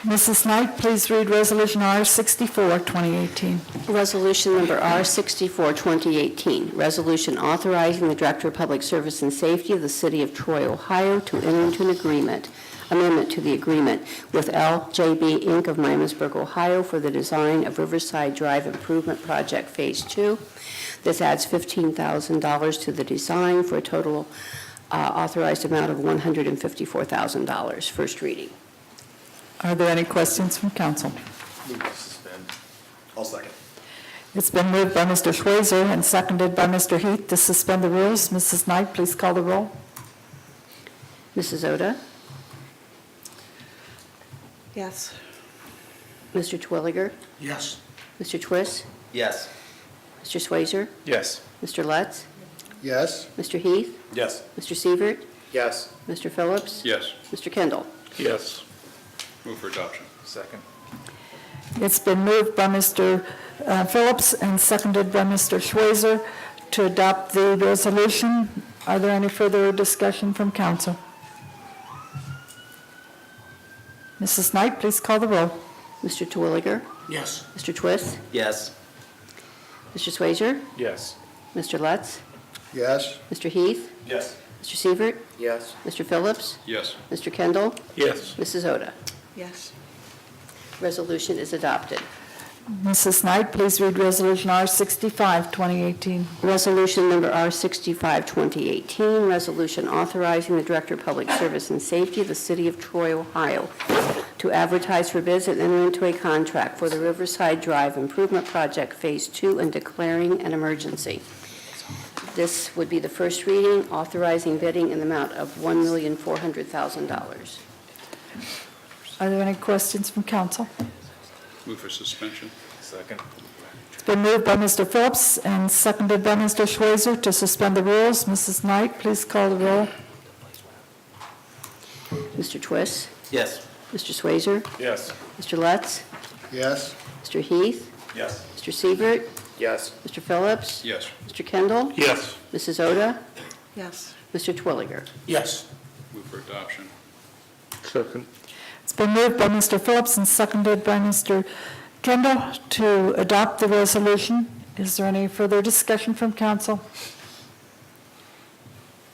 S1: Mrs. Knight, please read Resolution R-64, 2018.
S4: Resolution number R-64, 2018, resolution authorizing the Director of Public Service and Safety of the City of Troy, Ohio, to enter into an amendment to the agreement with LJB Inc. of Miamisburg, Ohio, for the design of Riverside Drive Improvement Project Phase 2. This adds $15,000 to the design for a total authorized amount of $154,000. First reading.
S1: Are there any questions from council?
S8: I'll second.
S1: It's been moved by Mr. Schweizer and seconded by Mr. Heath to suspend the rules. Mrs. Knight, please call the roll.
S4: Mrs. Oda?
S5: Yes.
S4: Mr. Twilliger?
S7: Yes.
S4: Mr. Twist?
S11: Yes.
S4: Mr. Schweizer?
S7: Yes.
S4: Mr. Lutz?
S2: Yes?
S4: Mr. Heath?
S8: Yes.
S4: Mr. Sievert?
S12: Yes.
S4: Mr. Phillips?
S10: Yes.
S4: Mr. Kendall?
S9: Yes.
S10: Move for adoption.
S7: Second.
S1: It's been moved by Mr. Phillips and seconded by Mr. Schweizer to adopt the resolution. Are there any further discussion from council? Mrs. Knight, please call the roll.
S4: Mr. Twilliger?
S7: Yes.
S4: Mr. Twist?
S11: Yes.
S4: Mr. Schweizer?
S7: Yes.
S4: Mr. Lutz?
S2: Yes?
S4: Mr. Heath?
S8: Yes.
S4: Mr. Sievert?
S12: Yes.
S4: Mr. Phillips?
S10: Yes.
S4: Mr. Kendall?
S9: Yes.
S4: Mrs. Oda?
S5: Yes.
S4: Resolution is adopted.
S1: Mrs. Knight, please read Resolution R-65, 2018.
S4: Resolution number R-65, 2018, resolution authorizing the Director of Public Service and Safety of the City of Troy, Ohio, to advertise for bids and enter into a contract for the Riverside Drive Improvement Project Phase 2 and declaring an emergency. This would be the first reading, authorizing bidding in the amount of $1,400,000.
S1: Are there any questions from council?
S10: Move for suspension.
S7: Second.
S1: It's been moved by Mr. Phillips and seconded by Mr. Schweizer to suspend the rules. Mrs. Knight, please call the roll.
S4: Mr. Twist?
S11: Yes.
S4: Mr. Schweizer?
S7: Yes.
S4: Mr. Lutz?
S2: Yes?
S4: Mr. Heath?
S8: Yes.
S4: Mr. Sievert?
S12: Yes.
S4: Mr. Phillips?
S10: Yes.
S4: Mr. Kendall?
S9: Yes.
S4: Mrs. Oda?
S5: Yes.
S4: Mr. Twilliger?
S7: Yes.
S10: Move for adoption.
S9: Second.
S1: It's been moved by Mr. Phillips and seconded by Mr. Kendall to adopt the resolution. Is there any further discussion from council?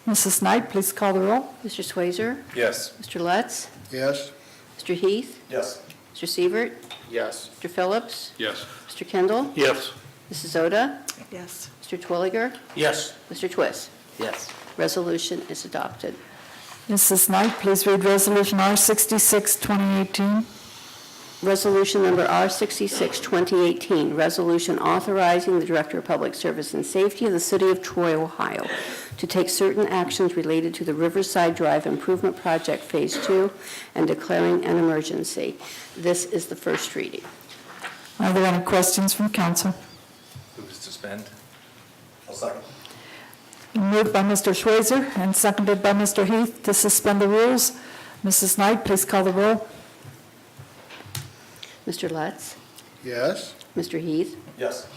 S1: Mrs. Knight, please call the roll.
S4: Mr. Schweizer?
S7: Yes.
S4: Mr. Lutz?
S2: Yes?
S4: Mr. Heath?
S8: Yes.
S4: Mr. Sievert?
S12: Yes.
S4: Mr. Phillips?
S10: Yes.
S4: Mr. Kendall?
S9: Yes.
S4: Mrs. Oda?
S5: Yes.
S4: Mr. Twilliger?
S7: Yes.
S4: Mr. Twist?
S11: Yes.
S4: Resolution is adopted.
S1: Mrs. Knight, please read Resolution R-66, 2018.
S4: Resolution number R-66, 2018, resolution authorizing the Director of Public Service and Safety of the City of Troy, Ohio, to take certain actions related to the Riverside Drive Improvement Project Phase 2 and declaring an emergency. This is the first reading.
S1: Are there any questions from council?
S11: Move to suspend.
S8: I'll second.
S1: Moved by Mr. Schweizer and seconded by Mr. Heath to suspend the rules. Mrs. Knight, please call the roll.
S4: Mr. Lutz?
S2: Yes?
S4: Mr. Heath?
S8: Yes.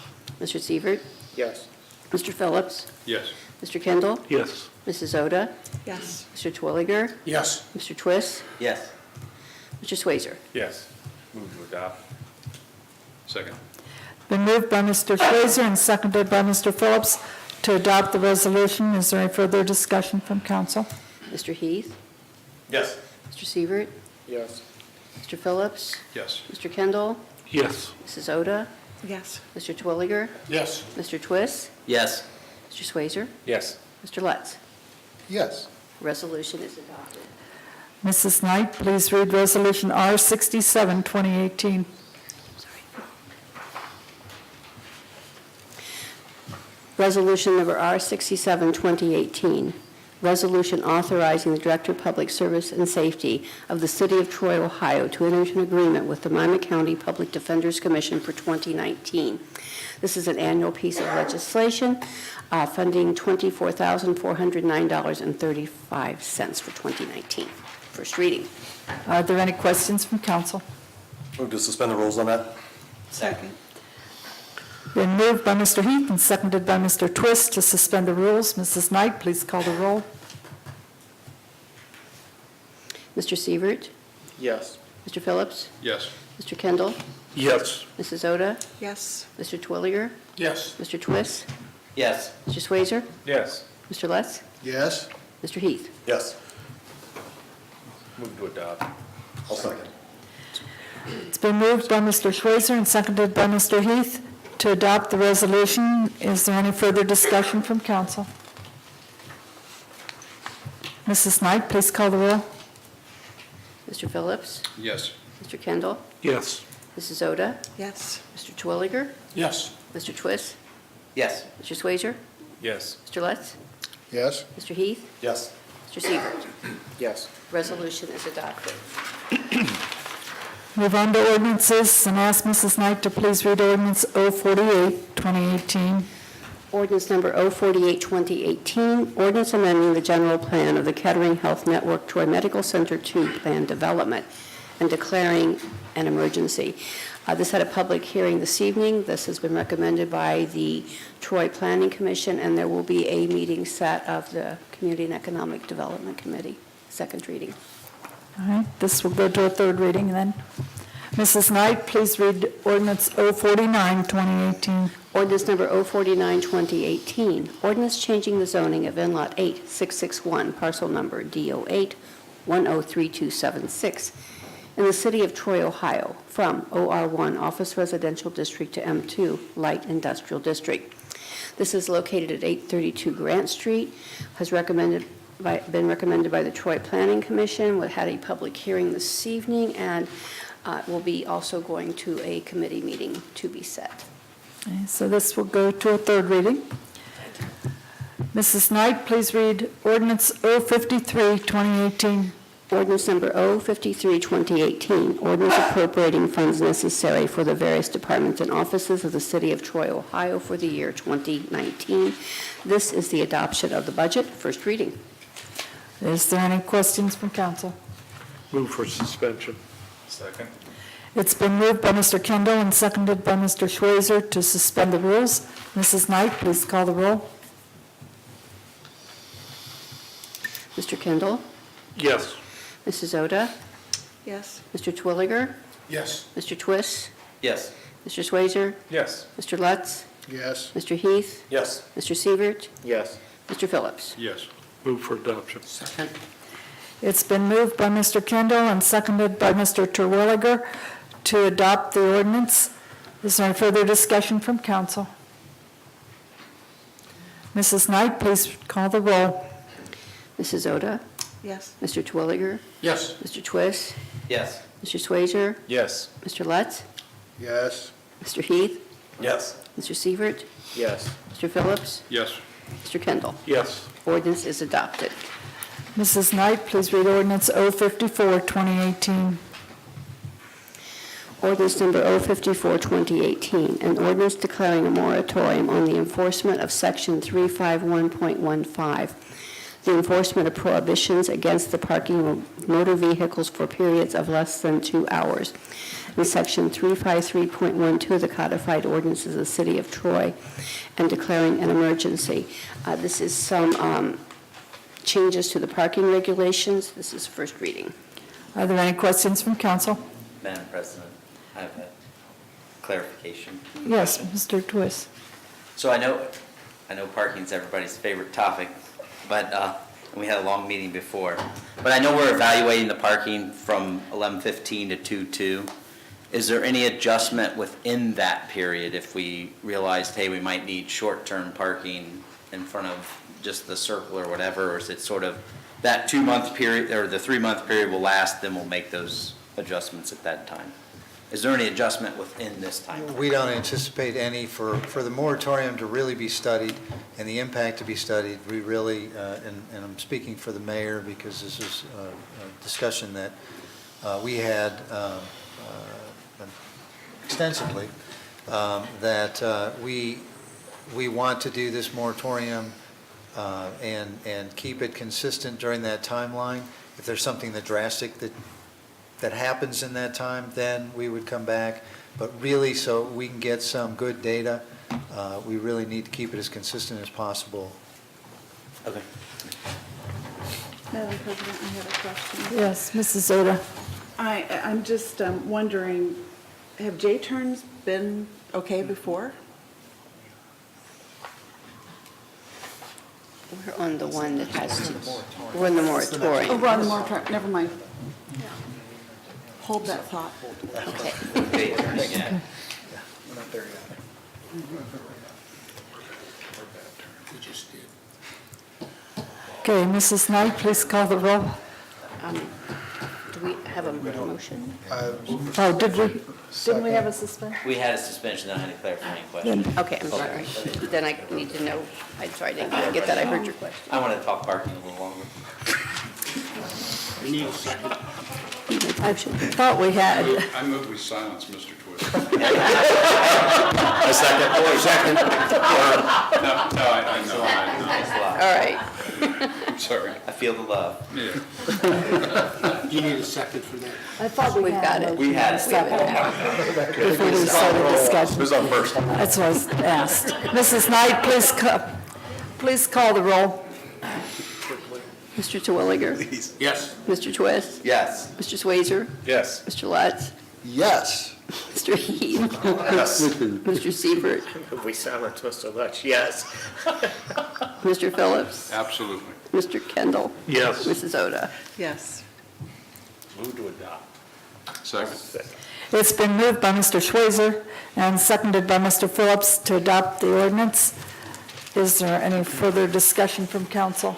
S4: Mr. Sievert?
S12: Yes.
S4: Mr. Phillips?
S10: Yes.
S4: Mr. Kendall?
S9: Yes.
S4: Mrs. Oda?
S5: Yes.
S4: Mr. Twilliger?
S7: Yes.
S4: Mr. Twist?
S11: Yes.
S4: Mr. Schweizer?
S7: Yes. Move to adopt.
S10: Second.
S1: Been moved by Mr. Schweizer and seconded by Mr. Phillips to adopt the resolution. Is there any further discussion from council?
S4: Mr. Heath?
S8: Yes.
S4: Mr. Sievert?
S12: Yes.
S4: Mr. Phillips?
S10: Yes.
S4: Mr. Kendall?
S9: Yes.
S4: Mrs. Oda?
S5: Yes.
S4: Mr. Twilliger?
S7: Yes.
S4: Mr. Twist?
S11: Yes.
S4: Mr. Schweizer?
S7: Yes.
S4: Mr. Lutz?
S2: Yes?
S4: Resolution is adopted.
S1: Mrs. Knight, please read Resolution R-67, 2018.
S4: Resolution number R-67, 2018. Resolution authorizing the Director of Public Service and Safety of the City of Troy, Ohio, to enter into an agreement with the Miami County Public Defenders Commission for 2019. This is an annual piece of legislation funding $24,409.35 for 2019. First reading.
S1: Are there any questions from council?
S8: Move to suspend the rules on that.
S5: Second.
S1: Been moved by Mr. Heath and seconded by Mr. Twist to suspend the rules. Mrs. Knight, please call the roll.
S4: Mr. Sievert,
S12: Yes.
S4: Mr. Phillips,
S10: Yes.
S4: Mr. Kendall,
S9: Yes.
S4: Mrs. Oda,
S1: Yes.
S4: Mr. Twilliger,
S9: Yes.
S4: Mr. Twist,
S13: Yes.
S4: Mr. Swazer,
S7: Yes.
S4: Mr. Lutz,
S2: Yes?
S4: Mr. Heath.
S8: Yes.
S7: Move to adopt.
S8: I'll second.
S1: It's been moved by Mr. Schweizer and seconded by Mr. Heath to adopt the resolution. Is there any further discussion from council? Mrs. Knight, please call the roll.
S4: Mr. Phillips,
S10: Yes.
S4: Mr. Kendall,
S9: Yes.
S4: Mrs. Oda,
S1: Yes.
S4: Mr. Twilliger,
S9: Yes.
S4: Mr. Twist,
S13: Yes.
S4: Mr. Swazer,
S7: Yes.
S4: Mr. Lutz,
S2: Yes?
S4: Mr. Heath,
S8: Yes.
S4: Mr. Sievert.
S12: Yes.
S4: Resolution is adopted.
S1: Move on to ordinances and ask Mrs. Knight to please read ordinance 048, 2018.
S4: Ordinance number 048, 2018, ordinance amending the general plan of the Kettering Health Network Troy Medical Center 2 plan development and declaring an emergency. This had a public hearing this evening. This has been recommended by the Troy Planning Commission, and there will be a meeting set of the Community and Economic Development Committee, second reading.
S1: All right, this will go to a third reading then. Mrs. Knight, please read ordinance 049, 2018.
S4: Ordinance number 049, 2018, ordinance changing the zoning of Inlot 8661, parcel number DO8 103276, in the city of Troy, Ohio, from OR1 Office Residential District to M2 Light Industrial District. This is located at 832 Grant Street, has been recommended by the Troy Planning Commission. We had a public hearing this evening, and will be also going to a committee meeting to be set.
S1: Okay, so this will go to a third reading. Mrs. Knight, please read ordinance 053, 2018.
S4: Ordinance number 053, 2018, ordinance appropriating funds necessary for the various departments and offices of the city of Troy, Ohio for the year 2019. This is the adoption of the budget, first reading.
S1: Is there any questions from council?
S9: Move for suspension.
S7: Second.
S1: It's been moved by Mr. Kendall and seconded by Mr. Schweizer to suspend the rules. Mrs. Knight, please call the roll.
S4: Mr. Kendall,
S9: Yes.
S4: Mrs. Oda,
S1: Yes.
S4: Mr. Twilliger,
S9: Yes.
S4: Mr. Twist,
S13: Yes.
S4: Mr. Swazer,
S7: Yes.
S4: Mr. Lutz,
S2: Yes?
S4: Mr. Heath,
S8: Yes.
S4: Mr. Sievert,
S12: Yes.
S4: Mr. Phillips.
S10: Yes.
S9: Move for adoption.
S1: It's been moved by Mr. Kendall and seconded by Mr. Terwilliger to adopt the ordinance. Is there any further discussion from council? Mrs. Knight, please call the roll.
S4: Mrs. Oda,
S1: Yes.
S4: Mr. Twilliger,
S9: Yes.
S4: Mr. Twist,
S13: Yes.
S4: Mr. Swazer,
S7: Yes.
S4: Mr. Lutz,
S2: Yes?
S4: Mr. Heath,
S8: Yes.
S4: Mr. Sievert,
S12: Yes.
S4: Mr. Phillips,
S10: Yes.
S4: Mr. Kendall.
S9: Yes.
S4: Ordinance is adopted.
S1: Mrs. Knight, please read ordinance 054, 2018.
S4: Ordinance number 054, 2018, an ordinance declaring a moratorium on the enforcement of Section 351.15, the enforcement of prohibitions against the parking of motor vehicles for periods of less than 2 hours, and Section 353.12 of the codified ordinances of the City of Troy, and declaring an emergency. This is some changes to the parking regulations. This is first reading.
S1: Are there any questions from council?
S13: Madam President, I have a clarification.
S1: Yes, Mr. Twist.
S13: So I know parking's everybody's favorite topic, but we had a long meeting before. But I know we're evaluating the parking from 11:15 to 2:02. Is there any adjustment within that period if we realized, hey, we might need short-term parking in front of just the circle or whatever, or is it sort of that 2-month period, or the 3-month period will last, then we'll make those adjustments at that time? Is there any adjustment within this time?
S14: We don't anticipate any for the moratorium to really be studied and the impact to be studied. We really, and I'm speaking for the mayor because this is a discussion that we had extensively, that we want to do this moratorium and keep it consistent during that timeline. If there's something that drastic that happens in that time, then we would come back. But really, so we can get some good data We really need to keep it as consistent as possible.
S13: Okay.
S15: Madam President, I have a question.
S1: Yes, Mrs. Oda.
S15: I'm just wondering, have J-turns been okay before?
S4: We're on the one that has to, we're in the moratorium.
S15: Oh, we're on the moratorium, never mind. Hold that thought.
S4: Okay.
S11: Yeah.
S2: We're not there yet.
S1: Okay, Mrs. Knight, please call the roll.
S4: Do we have a motion?
S1: Oh, didn't we have a suspension?
S13: We had a suspension, I had a clarifying question.
S4: Okay, I'm sorry. Then I need to know, I'm sorry, I didn't get that, I heard your question.
S13: I wanted to talk parking a little longer.
S1: I thought we had.
S10: I move we silence Mr. Twist.
S8: I second.
S10: No, I know.
S13: Thanks a lot.
S4: All right.
S10: I'm sorry.
S13: I feel the love.
S10: Yeah.
S1: I thought
S4: We've got it.
S13: We had a second.
S1: Before we started discussion.
S8: Who's on first?
S1: That's what I was asked. Mrs. Knight, please call the roll.
S4: Mr. Terwilliger?
S3: Yes.
S4: Mr. Twist?
S13: Yes.
S4: Mr. Swazer?
S3: Yes.
S4: Mr. Lutz?
S2: Yes.
S4: Mr. Heath?
S8: Yes.
S4: Mr. Siebert?
S12: If we silence Mr. Lutz, yes.
S4: Mr. Phillips?
S10: Absolutely.
S4: Mr. Kendall?
S3: Yes.
S4: Mrs. Oda?
S15: Yes.
S3: Move to adopt.
S10: Second.
S1: It's been moved by Mr. Schweizer and seconded by Mr. Phillips to adopt the ordinance. Is there any further discussion from council?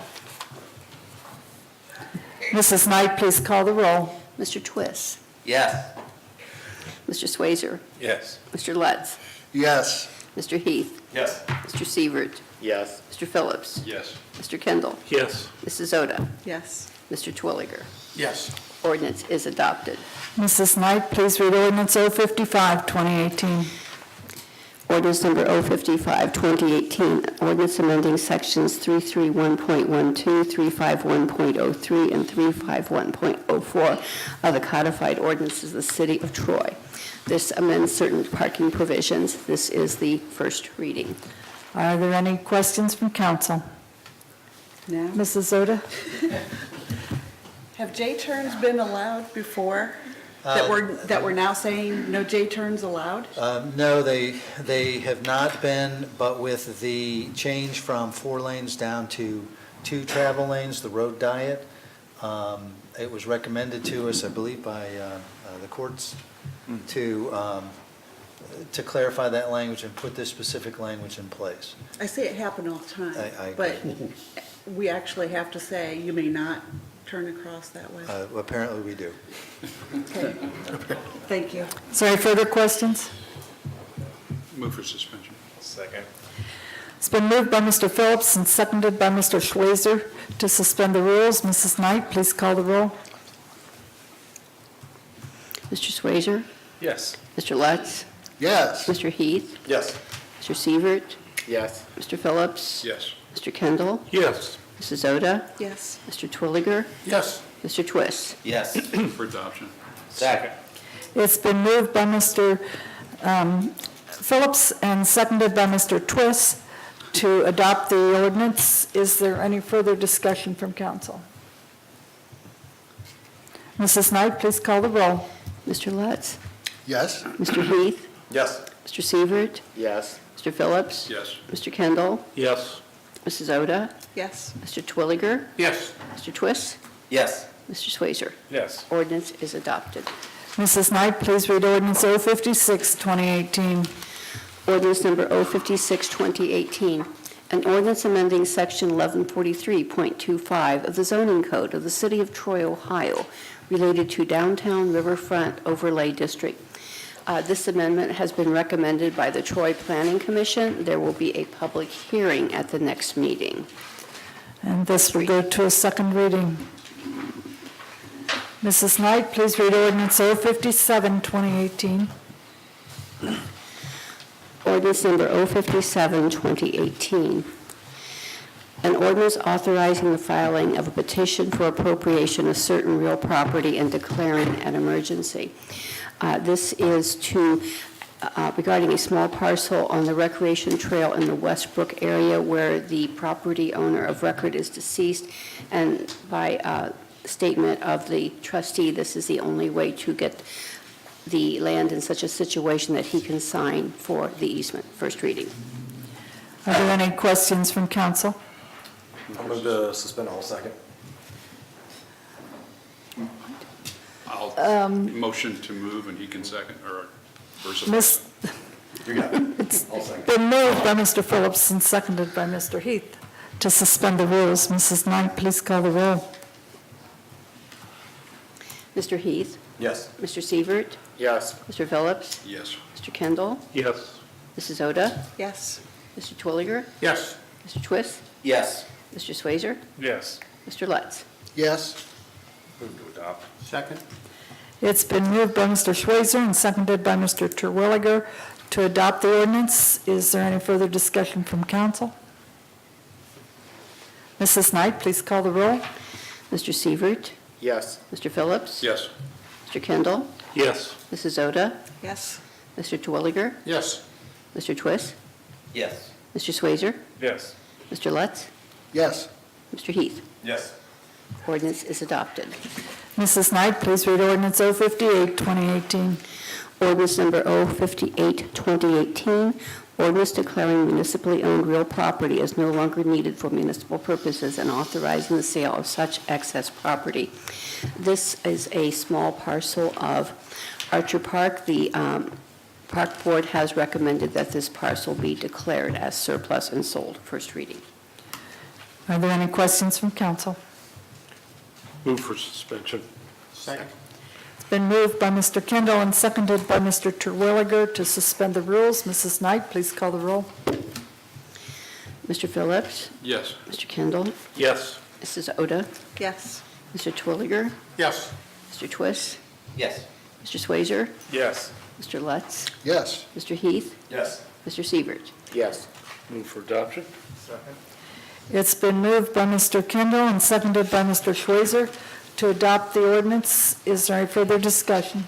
S1: Mrs. Knight, please call the roll.
S4: Mr. Twist?
S13: Yes.
S4: Mr. Swazer?
S3: Yes.
S4: Mr. Lutz?
S2: Yes.
S4: Mr. Heath?
S3: Yes.
S4: Mr. Siebert?
S12: Yes.
S4: Mr. Phillips?
S10: Yes.
S4: Mr. Kendall?
S3: Yes.
S4: Mrs. Oda?
S15: Yes.
S4: Mr. Twilliger?
S3: Yes.
S4: Ordinance is adopted.
S1: Mrs. Knight, please read ordinance 055, 2018.
S4: Ordinance number 055, 2018, ordinance amending sections 331.12, 351.03, and 351.04 of the codified ordinances of the City of Troy. This amends certain parking provisions. This is the first reading.
S1: Are there any questions from council?
S15: Now,
S1: Mrs. Oda?
S15: have J-turns been allowed before? That we're now saying no J-turns allowed?
S14: No, they have not been, but with the change from 4 lanes down to 2 travel lanes, the road diet, it was recommended to us, I believe, by the courts to clarify that language and put this specific language in place.
S15: I see it happen all the time.
S14: I
S15: But we actually have to say, you may not turn across that way.
S14: Apparently, we do.
S15: Okay. Thank you.
S1: Is there any further questions?
S10: Move for suspension.
S3: Second.
S1: It's been moved by Mr. Phillips and seconded by Mr. Schweizer to suspend the rules. Mrs. Knight, please call the roll.
S4: Mr. Swazer?
S3: Yes.
S4: Mr. Lutz?
S2: Yes.
S4: Mr. Heath?
S8: Yes.
S4: Mr. Sievert?
S12: Yes.
S4: Mr. Phillips?
S10: Yes.
S4: Mr. Kendall?
S3: Yes.
S4: Mrs. Oda?
S15: Yes.
S4: Mr. Twilliger?
S3: Yes.
S4: Mr. Twist?
S13: Yes.
S10: For adoption.
S3: Second.
S1: It's been moved by Mr. Phillips and seconded by Mr. Twist to adopt the ordinance. Is there any further discussion from council? Mrs. Knight, please call the roll.
S4: Mr. Lutz?
S2: Yes.
S4: Mr. Heath?
S8: Yes.
S4: Mr. Sievert?
S12: Yes.
S4: Mr. Phillips?
S10: Yes.
S4: Mr. Kendall?
S3: Yes.
S4: Mrs. Oda?
S15: Yes.
S4: Mr. Twilliger?
S3: Yes.
S4: Mr. Twist?
S13: Yes.
S4: Mr. Swazer?
S3: Yes.
S4: Ordinance is adopted.
S1: Mrs. Knight, please read ordinance 056, 2018.
S4: Ordinance number 056, 2018, an ordinance amending section 1143.25 of the zoning code of the City of Troy, Ohio, related to downtown riverfront overlay district. This amendment has been recommended by the Troy Planning Commission. There will be a public hearing at the next meeting.
S1: And this will go to a second reading. Mrs. Knight, please read ordinance 057, 2018.
S4: Ordinance number 057, 2018. An ordinance authorizing the filing of a petition for appropriation of certain real property and declaring an emergency. This is to regarding a small parcel on the recreation trail in the Westbrook area where the property owner of record is deceased, and by statement of the trustee, this is the only way to get the land in such a situation that he can sign for the easement. First reading.
S1: Are there any questions from council?
S8: I'll move to suspend all second.
S10: I'll motion to move and he can second, or versus.
S1: Miss,
S8: You got it. I'll second.
S1: been moved by Mr. Phillips and seconded by Mr. Heath to suspend the rules. Mrs. Knight, please call the roll.
S4: Mr. Heath,
S8: Yes.
S4: Mr. Sievert,
S12: Yes.
S4: Mr. Phillips,
S10: Yes.
S4: Mr. Kendall,
S9: Yes.
S4: Mrs. Oda,
S15: Yes.
S4: Mr. Twilliger,
S9: Yes.
S4: Mr. Twist,
S13: Yes.
S4: Mr. Swazer,
S9: Yes.
S4: Mr. Lutz.
S2: Yes.
S9: Move to adopt. Second.
S1: It's been moved by Mr. Schweizer and seconded by Mr. Terwilliger to adopt the ordinance. Is there any further discussion from council? Mrs. Knight, please call the roll.
S4: Mr. Sievert,
S12: Yes.
S4: Mr. Phillips,
S10: Yes.
S4: Mr. Kendall,
S9: Yes.
S4: Mrs. Oda,
S15: Yes.
S4: Mr. Twilliger,
S9: Yes.
S4: Mr. Twist,
S13: Yes.
S4: Mr. Swazer,
S9: Yes.
S4: Mr. Lutz,
S2: Yes.
S4: Mr. Heath.
S8: Yes.
S4: Ordinance is adopted.
S1: Mrs. Knight, please read ordinance 058, 2018.
S4: Ordinance number 058, 2018, ordinance declaring municipally owned real property as no longer needed for municipal purposes and authorizing the sale of such excess property. This is a small parcel of Archer Park. The Park Board has recommended that this parcel be declared as surplus and sold. First reading.
S1: Are there any questions from council?
S9: Move for suspension.
S7: Second.
S1: It's been moved by Mr. Kendall and seconded by Mr. Terwilliger to suspend the rules. Mrs. Knight, please call the roll.
S4: Mr. Phillips,
S10: Yes.
S4: Mr. Kendall,
S9: Yes.
S4: Mrs. Oda,
S15: Yes.
S4: Mr. Twilliger,
S9: Yes.
S4: Mr. Twist,
S13: Yes.
S4: Mr. Swazer,
S9: Yes.
S4: Mr. Lutz,
S2: Yes.
S4: Mr. Heath,
S8: Yes.
S4: Mr. Sievert.
S12: Yes.
S9: Move for adoption.
S1: It's been moved by Mr. Kendall and seconded by Mr. Schweizer to adopt the ordinance. Is there any further discussion?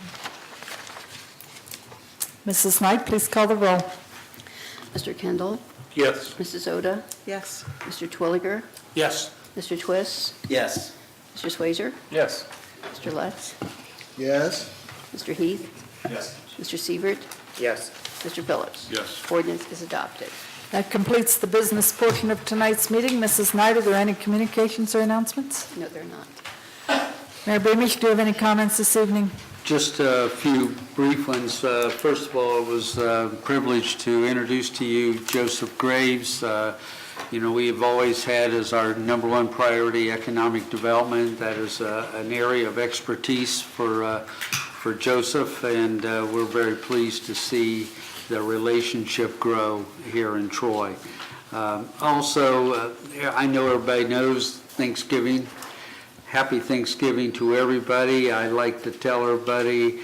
S1: Mrs. Knight, please call the roll.
S4: Mr. Kendall,
S9: Yes.
S4: Mrs. Oda,
S15: Yes.
S4: Mr. Twilliger,
S9: Yes.
S4: Mr. Twist,
S13: Yes.
S4: Mr. Swazer,
S9: Yes.
S4: Mr. Lutz,
S2: Yes.
S4: Mr. Heath,
S8: Yes.
S4: Mr. Sievert,
S12: Yes.
S4: Mr. Phillips.
S10: Yes.
S4: Ordinance is adopted.
S1: That completes the business portion of tonight's meeting. Mrs. Knight, are there any communications or announcements?
S4: No, they're not.
S1: Mayor Beamish, do you have any comments this evening?
S6: Just a few brief ones. First of all, it was a privilege to introduce to you Joseph Graves. We have always had as our number one priority economic development. That is an area of expertise for Joseph, and we're very pleased to see the relationship grow here in Troy. Also, I know everybody knows Thanksgiving. Happy Thanksgiving to everybody. I like to tell everybody,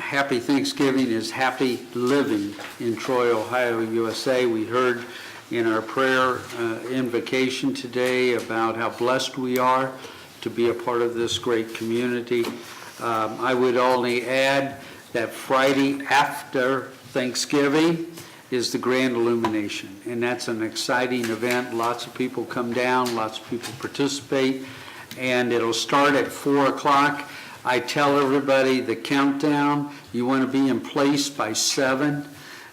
S6: happy Thanksgiving is happy living in Troy, Ohio, USA. We heard in our prayer invocation today about how blessed we are to be a part of this great community. I would only add that Friday after Thanksgiving is the Grand Illumination, and that's an exciting event. Lots of people come down, lots of people participate, and it'll start at 4 o'clock. I tell everybody the countdown, you want to be in place by 7.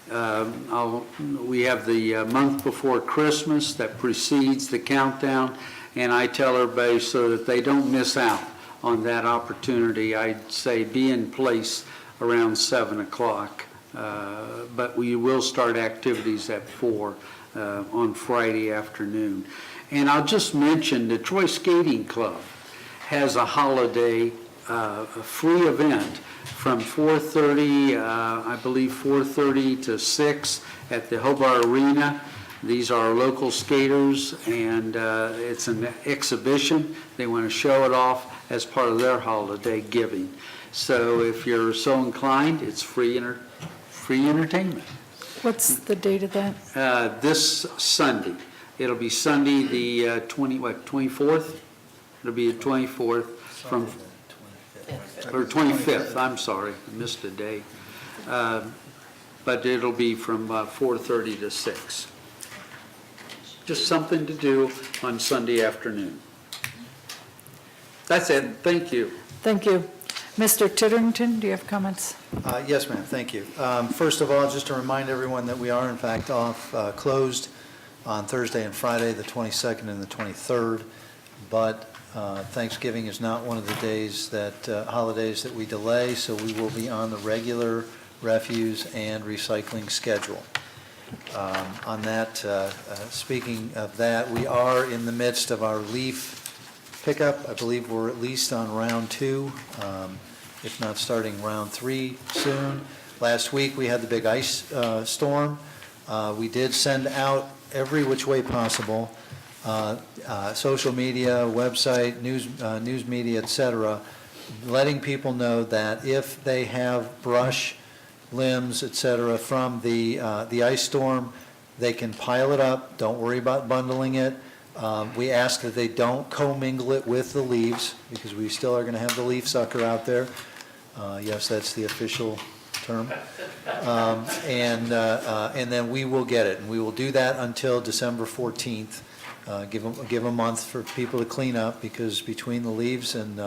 S6: We have the month before Christmas that precedes the countdown, and I tell everybody so that they don't miss out on that opportunity, I'd say be in place around 7 o'clock. But we will start activities at 4 on Friday afternoon. And I'll just mention the Troy Skating Club has a holiday free event from 4:30, I believe 4:30 to 6 at the Hobart Arena. These are our local skaters, and it's an exhibition. They want to show it off as part of their holiday giving. So if you're so inclined, it's free entertainment.
S1: What's the date of that?
S6: This Sunday. It'll be Sunday, the 24th? It'll be the 24th from, or 25th, I'm sorry, I missed a day.
S16: but it'll be from 4:30 to 6. Just something to do on Sunday afternoon. That's it. Thank you.
S1: Thank you. Mr. Titterington, do you have comments?
S14: Yes, ma'am, thank you. First of all, just to remind everyone that we are in fact closed on Thursday and Friday, the 22nd and the 23rd, but Thanksgiving is not one of the days holidays that we delay, so we will be on the regular refuse and recycling schedule. On that, speaking of that, we are in the midst of our leaf pickup. I believe we're at least on round 2, if not starting round 3 soon. Last week, we had the big ice storm. We did send out every which way possible, social media, website, news media, et cetera, letting people know that if they have brush, limbs, et cetera, from the ice storm, they can pile it up. Don't worry about bundling it. We ask that they don't commingle it with the leaves, because we still are going to have the leaf sucker out there. Yes, that's the official term. And then we will get it, and we will do that until December 14th. Give a month for people to clean up, because between the leaves and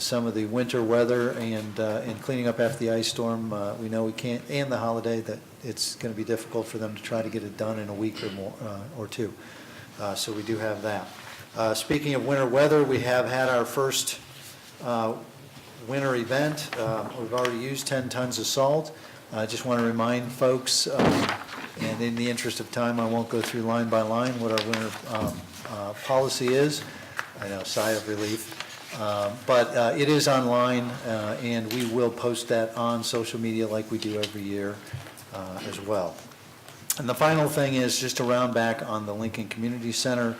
S14: some of the winter weather and cleaning up after the ice storm, we know we can't, and the holiday, that it's going to be difficult for them to try to get it done in a week or more or two. So we do have that. Speaking of winter weather, we have had our first winter event. We've already used 10 tons of salt. I just want to remind folks, and in the interest of time, I won't go through line by line what our winter policy is. I know, sigh of relief. But it is online, and we will post that on social media like we do every year as well. And the final thing is just to round back on the Lincoln Community Center.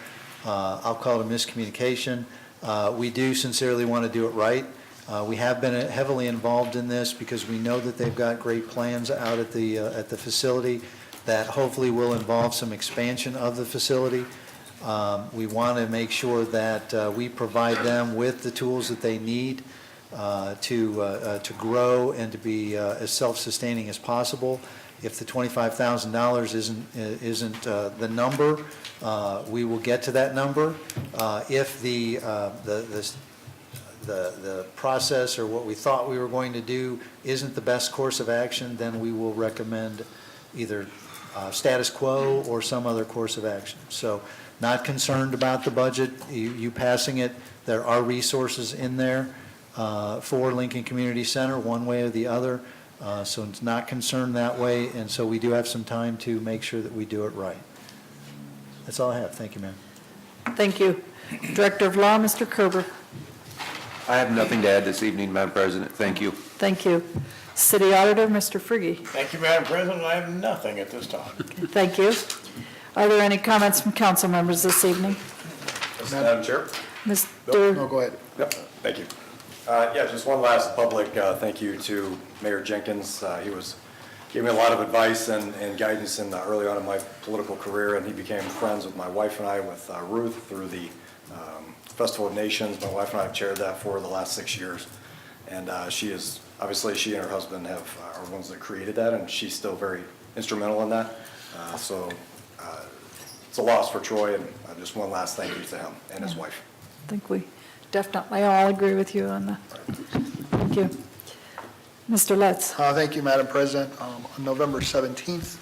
S14: I'll call it a miscommunication. We do sincerely want to do it right. We have been heavily involved in this because we know that they've got great plans out at the facility that hopefully will involve some expansion of the facility. We want to make sure that we provide them with the tools that they need to grow and to be as self-sustaining as possible. If the $25,000 isn't the number, we will get to that number. If the process or what we thought we were going to do isn't the best course of action, then we will recommend either status quo or some other course of action. So not concerned about the budget, you passing it. There are resources in there for Lincoln Community Center one way or the other. So it's not concerned that way, and so we do have some time to make sure that we do it right. That's all I have. Thank you, ma'am.
S1: Thank you. Director of Law, Mr. Kerber.
S17: I have nothing to add this evening, Madam President. Thank you.
S1: Thank you. City Auditor, Mr. Frigge.
S3: Thank you, Madam President. I have nothing at this time.
S1: Thank you. Are there any comments from council members this evening?
S8: Madam Chair?
S1: Mr.
S2: No, go ahead.
S8: Yep, thank you. Yeah, just one last public thank you to Mayor Jenkins. He gave me a lot of advice and guidance early on in my political career, and he became friends with my wife and I, with Ruth, through the Festival of Nations. My wife and I have chaired that for the last 6 years. And she and her husband are ones that created that, and she's still very instrumental in that. So it's a loss for Troy, and just one last thank you to him and his wife.
S1: I think we definitely all agree with you on that. Thank you. Mr. Lutz.
S2: Thank you, Madam President. On November 17th,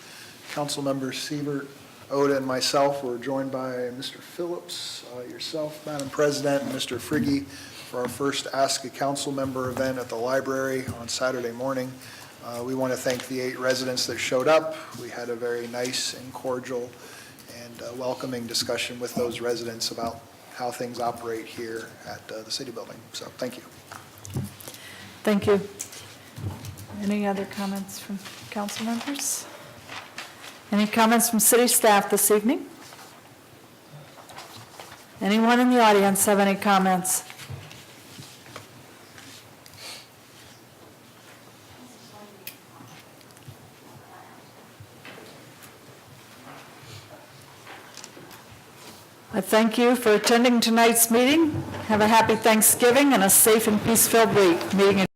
S2: council members Siebert, Oda, and myself were joined by Mr. Phillips, yourself, Madam President, and Mr. Frigge for our first Ask a Council Member event at the library on Saturday morning. We want to thank the 8 residents that showed up. We had a very nice and cordial and welcoming discussion with those residents about how things operate here at the city building. So thank you.
S1: Thank you. Any other comments from council members? Any comments from city staff this evening? Anyone in the audience have any comments? I thank you for attending tonight's meeting. Have a happy Thanksgiving and a safe and peace-filled week. Meeting